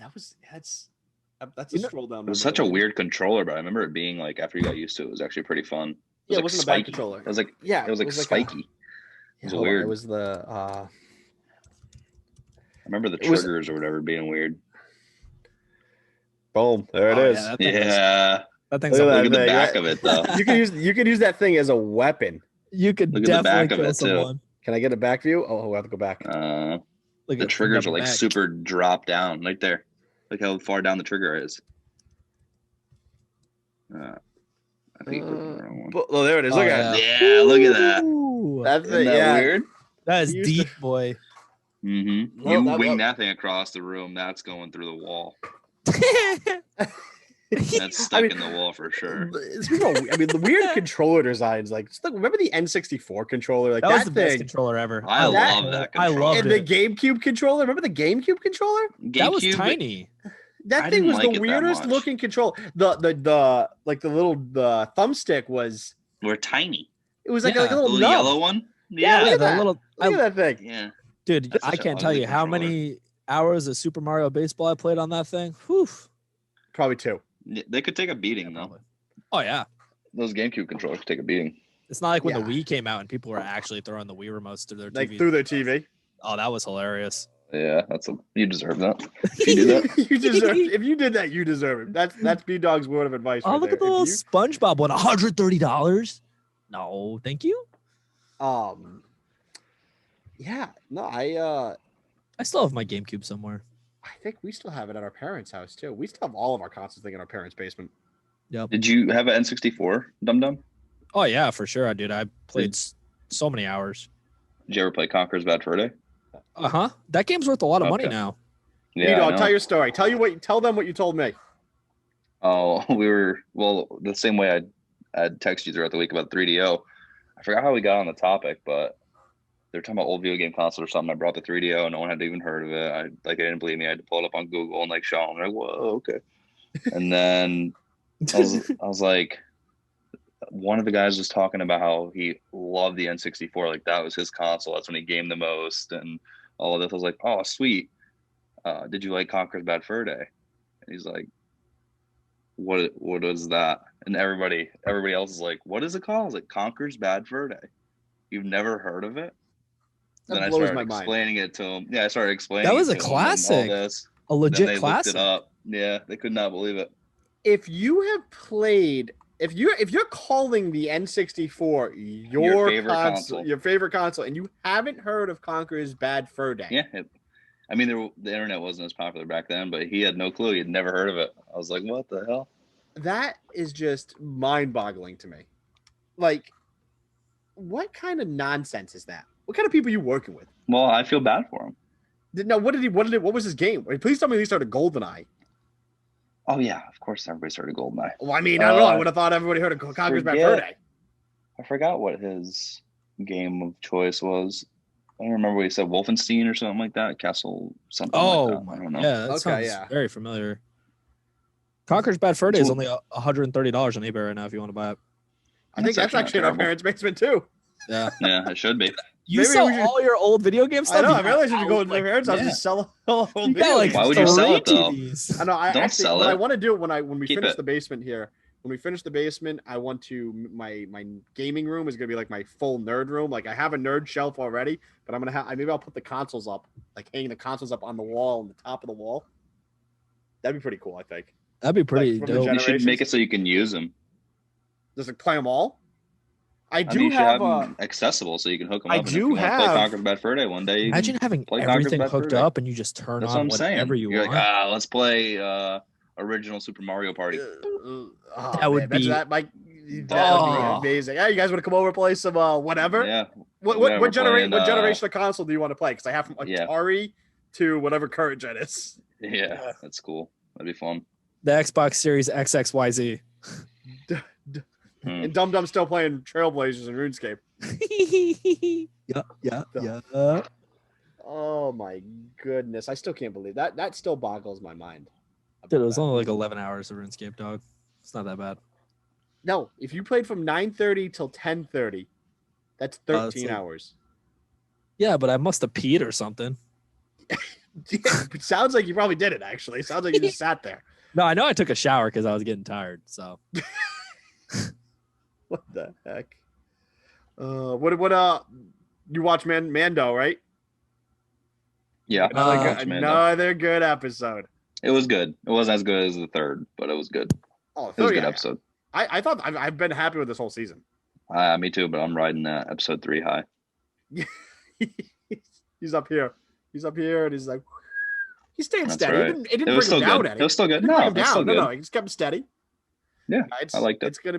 that's a scroll down. It was such a weird controller, but I remember it being like after you got used to it, it was actually pretty fun. It Yeah, it was wasn't like a bad spiky. controller. It was like Yeah, it was like spiky. It was weird. It was the I remember the it was- triggers or whatever being weird. boom. There it Oh, is. yeah, that thing is- Yeah. that thing's Look at Look at the thing, back right? of it though. You could use that thing as a weapon. You could Look at the back definitely of kill it, too. someone. Can I get a back view? Oh, we'll have to go back. Look The at triggers the are like back. super drop down right there. Look how far down the trigger is. I think you clicked on the wrong one. Oh, there it is. Oh, Look at it. Yeah, look at that. Ooh, That's Isn't it. that Yeah. weird? that is You used deep, boy. Mm-hmm. Well, You that- wing that thing across the room, that's going through the wall. That's stuck mean, in the wall for sure. The weird controller designs, remember the N64 controller, that was that the best thing, controller ever. I love that I controller. loved and the it. GameCube controller. Remember the GameCube controller? That was GameCube, tiny. That I thing didn't was like the it that weirdest much. looking control. The little thumbstick was. We're tiny. It was like Yeah. a The little little nub. yellow one? Yeah, look Yeah, at the that. little. Look at that thing. Yeah. Dude, That's I such a can't tell ugly you how controller. many hours of Super Mario Baseball I played on that thing. Whew. Probably 2. They could take a beating though. Probably. Oh yeah. Those GameCube controllers could take a beating. It's not like when Yeah. the Wii came out and people were actually throwing the Wii remotes through their TV. Through their TV. Oh, that was hilarious. Yeah, you deserve that. If you do that. You deserve. If you did that, you deserve it. That's B-Dog's word of advice. Oh, right look there. at the little If SpongeBob one. $130. No, thank you. Yeah. No, I I still have my GameCube somewhere. think we still have it at our parents' house too. We still have all of our consoles in our parents' basement. Did you have an N64, Dum Dum? Oh yeah, for sure, dude. I played so many hours. Did you ever play Conker's Bad Fur Day? Uh-huh. That game's worth a lot of money Okay. now. Yeah. I B-Dog, know. tell your story. Tell them what you told me. Oh, the same way I'd text you throughout the week about 3DO. I forgot how we got on the topic, but they were talking about old video game console or something. I brought the 3DO, no one had even heard of it. They didn't believe me. I had to pull it up on Google and show them. Like, whoa, okay. And then I was like, one of the guys was talking about how he loved the N64. Like that was his console. That's when he gamed the most and all of this. I was like, oh, sweet. Did you like Conker's Bad Fur Day? And he's like, what is that? And everybody else is like, what is it called? I was like, Conker's Bad Fur Day. You've never heard of it? That Then I blows started my mind. explaining it to him. Yeah, I started explaining. That was it a to him and all classic. this. A Then legit they classic. looked it up. Yeah, they could not believe it. if you have played, if you're calling the N64 Your favorite console. your favorite console, and you haven't heard of Conker's Bad Fur Day, Yeah. I mean, the internet wasn't as popular back then, but he had no clue. He had never heard of it. I was like, what the hell? that is just mind-boggling to me. Like, what kind of nonsense is that? What kind of people are you working with? Well, I feel bad for him. No, what was his game? Please tell me he started GoldenEye. Oh, yeah. Of course, everybody started GoldenEye. Well, I mean, I don't know. I would have thought everybody heard of Conker's Bad Fur Day. I forgot what his game of choice was. I don't remember what he said. Wolfenstein or something like that. Castle something like that. I don't know. Yeah, that sounds very familiar. Conker's Bad Fur Day is only $130 on eBay right now if you want to buy it. I think that's actually in our parents' basement too. Yeah. Yeah, it should be. You sell all your old video game stuff? I know. I realized you should go to my parents' house and sell all old video games. Why would you sell it though? I know. Don't sell it. What I want to do when we finish the basement here, when we finish the basement, I want to my gaming room is gonna be like my full nerd room. Like I have a nerd shelf already, but I'm gonna have maybe I'll put the consoles up, like hanging the consoles up on the wall, on the top of the wall. That'd be pretty cool. I think. That'd be pretty dope. You should make it so you can use them. Just like play them all. I do mean, you have them accessible so you can hook them up. I do have. Play Conker's Bad Fur Day one day. Imagine having everything hooked up and you just turn on whatever you want. Like, let's play original Super Mario Party. That would be amazing. Yeah, you guys want to come over and play some whatever? Yeah. What generation of console do you want to play? Because I have from Atari to whatever current gen is. Yeah, that's cool. That'd be fun. The Xbox Series XXYZ. And Dumb still playing Trailblazers and RuneScape. Yeah. Oh my goodness. I still can't believe that. That still boggles my mind. Dude, it was only like 11 hours of RuneScape, dog. It's not that bad. No, if you played from 9:30 till 10:30, that's 13 hours. Yeah, but I must have peed or something. It sounds like you probably did it, actually. It sounds like you just sat there. No, I know I took a shower because I was getting tired, so. What the heck? You watch Mando, right? Yeah. Another good episode. It was good. It wasn't as good as the third, but it was good. Oh, it was a good episode. I thought I've been happy with this whole season. Me too, but I'm riding that episode 3 high. He's up here. He's up here, and he's like, he's staying steady. Right. It didn't bring him down. It was still good. No, he just kept him steady. Yeah, I liked it. It's gonna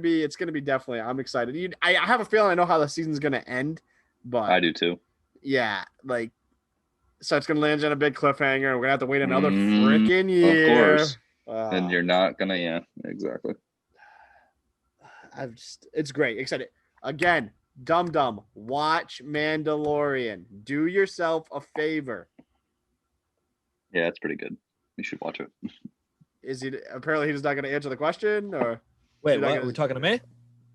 be definitely. I'm excited. I have a feeling I know how the season's gonna end, but I do too. Yeah, like, so it's gonna land on a big cliffhanger, and we're gonna have to wait another freaking year. Of course. And you're not gonna. Yeah, exactly. It's great. Excited again. Dumb, watch Mandalorian. Do yourself a favor. Yeah, it's pretty good. You should watch it. Is he apparently he's not going to answer the question, or wait? What? Are we talking to me?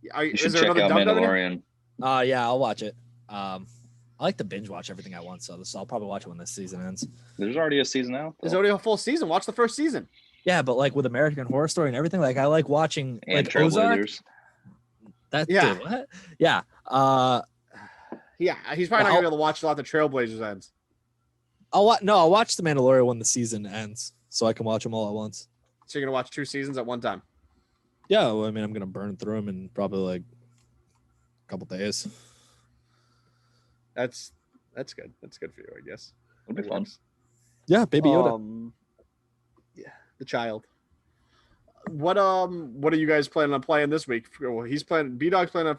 You should check out Mandalorian. Yeah, I'll watch it. I like to binge watch everything at once, so I'll probably watch it when this season ends. There's already a season out. There's already a full season. Watch the first season. Yeah, but like with American Horror Story and everything, like I like watching and like Ozark. Yeah. Dude, what? Yeah. Yeah, he's probably not gonna be able to watch a lot of the Trailblazers ends. I'll watch the Mandalorian when the season ends, so I can watch them all at once. So you're gonna watch 2 seasons at one time? Yeah, well, I mean, I'm gonna burn through them in probably like a couple days. That's good. That's good for you, I guess. It'll be fun. Yeah, Baby Yoda. Yeah, the child. What are you guys planning on playing this week? Well, Bdog's planning on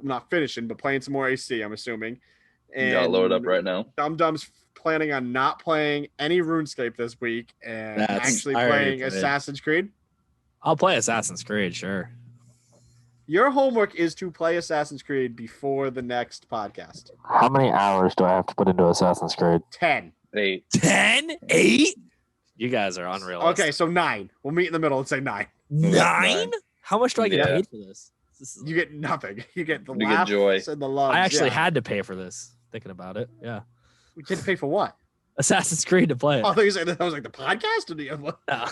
not finishing, but playing some more AC, I'm assuming. And you got loaded up right now. Dum's planning on not playing any RuneScape this week and actually playing Assassin's Creed. I'll play Assassin's Creed, sure. Your homework is to play Assassin's Creed before the next podcast. How many hours do I have to put into Assassin's Creed? 10. 8. 10? 8? You guys are unrealistic. Okay, so 9. We'll meet in the middle and say 9. 9? How much do I get paid for this? You get nothing. You get the you laughs get joy. and the love. I actually had to pay for this. Thinking about it, yeah. We had to pay for what? Assassin's Creed to play it. Oh, I thought you said that was like the podcast. Or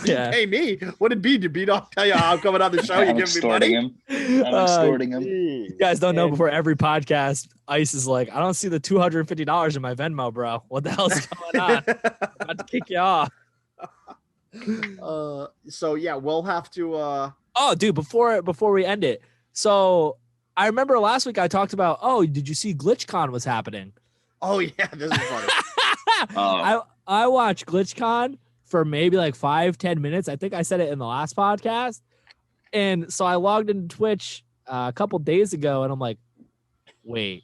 yeah. Pay me. What did Bdog tell you? I'm coming on the show. You giving me money? I'm extorting him. You guys don't know, before every podcast, Ice is like, I don't see the $250 in my Venmo, bro. What the hell's going on? I'm about to kick you off. So yeah, we'll have to. Oh, dude, before we end it, so I remember last week I talked about. Oh, did you see GlitchCon was happening? Oh yeah, this is funny. I watched GlitchCon for maybe like 5-10 minutes. I think I said it in the last podcast. And so I logged into Twitch a couple days ago, and I'm like, wait,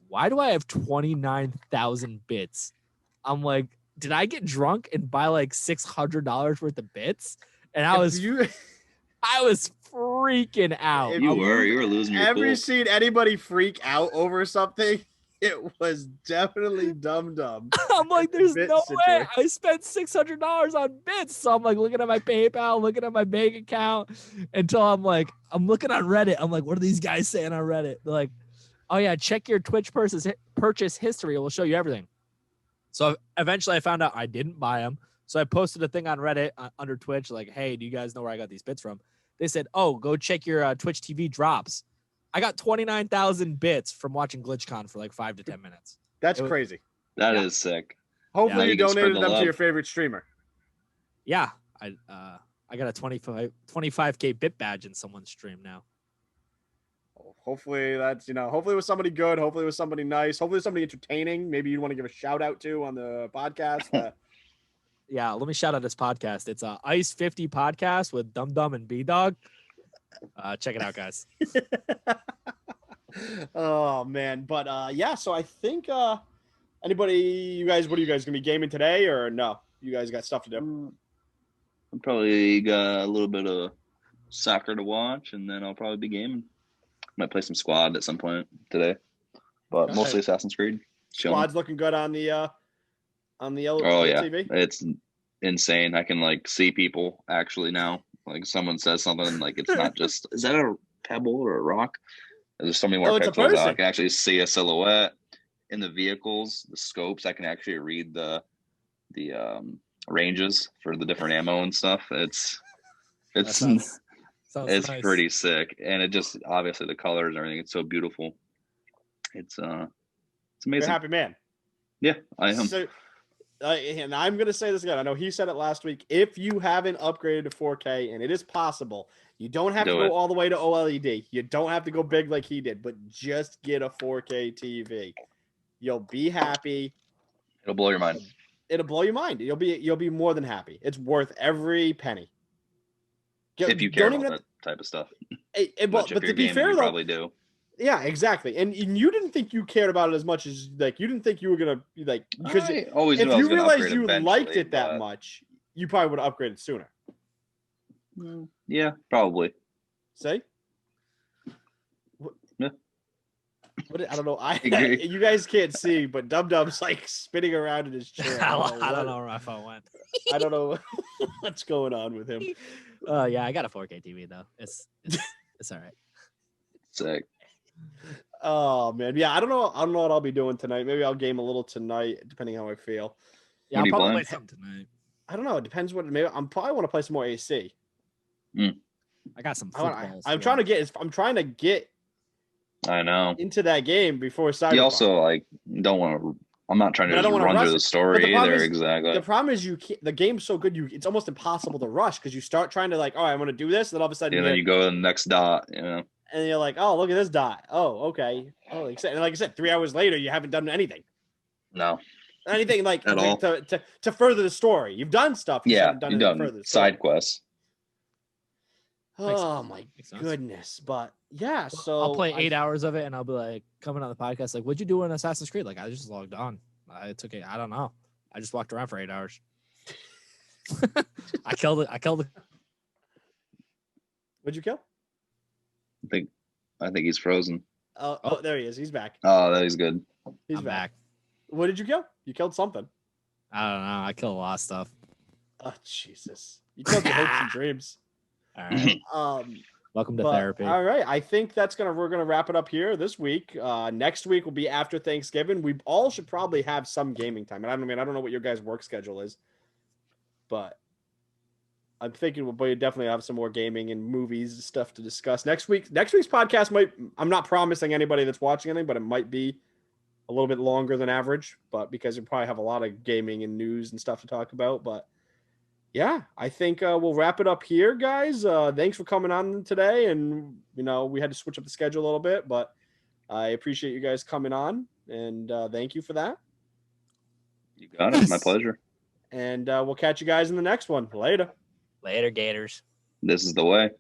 why do I have 29,000 bits? I'm like, did I get drunk and buy like $600 worth of bits? And I was freaking out. You were losing your cool. Ever seen anybody freak out over something? It was definitely dumb. I'm like, there's Bit no way situation. I spent $600 on bits. So I'm like looking at my PayPal, looking at my bank account until I'm looking on Reddit. I'm like, what are these guys saying on Reddit? They're like, oh yeah, check your Twitch purchase history. It will show you everything. So eventually I found out I didn't buy them. So I posted a thing on Reddit under Twitch, like, hey, do you guys know where I got these bits from? They said, oh, go check your Twitch TV drops. I got 29,000 bits from watching GlitchCon for like 5 to 10 minutes. That's crazy. That is sick. Hopefully Yeah, you you can spread donated the them to love. your favorite streamer. Yeah, I got a 25K bit badge in someone's stream now. Hopefully that's, hopefully it was somebody good. Hopefully it was somebody nice. Hopefully it was somebody entertaining. Maybe you want to give a shout out to on the podcast. Yeah, let me shout out this podcast. It's a Ice 50 podcast with Dumb and Bdog. Check it out, guys. Oh man, but yeah. So I think what are you guys gonna be gaming today or no? You guys got stuff to do. I'm probably got a little bit of soccer to watch, and then I'll probably be gaming. Might play some Squad at some point today, but Okay. mostly Assassin's Creed. Chilling. Squad's looking good on the Oh yeah, TV. it's insane. I can like see people actually now. Like someone says something, like it's not just is that a pebble or a rock? There's so many more it's a pixels. I person. can actually see a silhouette in the vehicles, the scopes. I can actually read the ranges for the different ammo and stuff. It's Sounds it's nice. pretty sick, and it just obviously the colors and everything. It's so beautiful. It's You're a amazing. happy man. Yeah, I am. So, and I'm gonna say this again. I know he said it last week. If you haven't upgraded to 4K, and it is possible, you don't have to Do go it. all the way to OLED. You don't have to go big like he did, but just get a 4K TV. You'll be happy. It'll blow your mind. It'll blow your mind. You'll be more than happy. It's worth every penny. If you care Don't about even that type of stuff. But Which if to you're be gaming, fair you though, probably do. yeah, exactly. And you didn't think you cared about it as much as like you didn't think you were gonna like because I always if knew I was you gonna realized upgrade you liked eventually, it that but- much, you probably would have upgraded sooner. Yeah, probably. Say? Yeah. What I don't know. agree. You guys can't see, but Dum Dum's like spinning around in his chair. I don't know where my phone went. I don't know what's going on with him. Yeah, I got a 4K TV though. It's all right. Sick. Oh man, yeah. I don't know what I'll be doing tonight. Maybe I'll game a little tonight, depending how I feel. Yeah, What I'll are you probably playing? play something tonight. I don't know. It depends what. Maybe I'm probably want to play some more AC. I got some footballs. I'm trying to get I know. into that game before Cyberpunk. You also like don't want to. I'm not trying to But I just don't wanna run through rush the it. But story the problem either. is- Exactly. The problem is the game's so good, it's almost impossible to rush because you start trying to like, all right, I'm gonna do this, and then all of a sudden, And then you go to the next dot. You know. and you're like, oh, look at this dot. Oh, okay. Oh, and like I said, 3 hours later, you haven't done anything No. like At all. to further the story. You've done stuff. You just Yeah, haven't done you've anything further done the story. side quests. Oh my Makes sense. goodness, but yeah. So I'll play 8 hours of it, and I'll be like coming on the podcast, like, "What'd you do in Assassin's Creed?" Like, I just logged on. I took it. I don't know. I just walked around for 8 hours. I killed it. What'd you kill? I think he's frozen. Oh, there he is. He's back. Oh, that is good. He's I'm back. back. What did you kill? You killed something. I don't know. I killed a lot of stuff. Oh Jesus! You killed your hopes and dreams. All right. Welcome to But, therapy. all right, I think we're gonna wrap it up here this week. Next week will be after Thanksgiving. We all should probably have some gaming time. And I don't know what your guys' work schedule is, but I'm thinking we'll definitely have some more gaming and movies and stuff to discuss next week. Next week's podcast might. I'm not promising anybody that's watching anything, but it might be a little bit longer than average. But because we probably have a lot of gaming and news and stuff to talk about, but Yeah, I think we'll wrap it up here, guys. Thanks for coming on today, and we had to switch up the schedule a little bit, but I appreciate you guys coming on, and thank you for that. You got it. My pleasure. And we'll catch you guys in the next one. Later. Later, Gators. This is the way.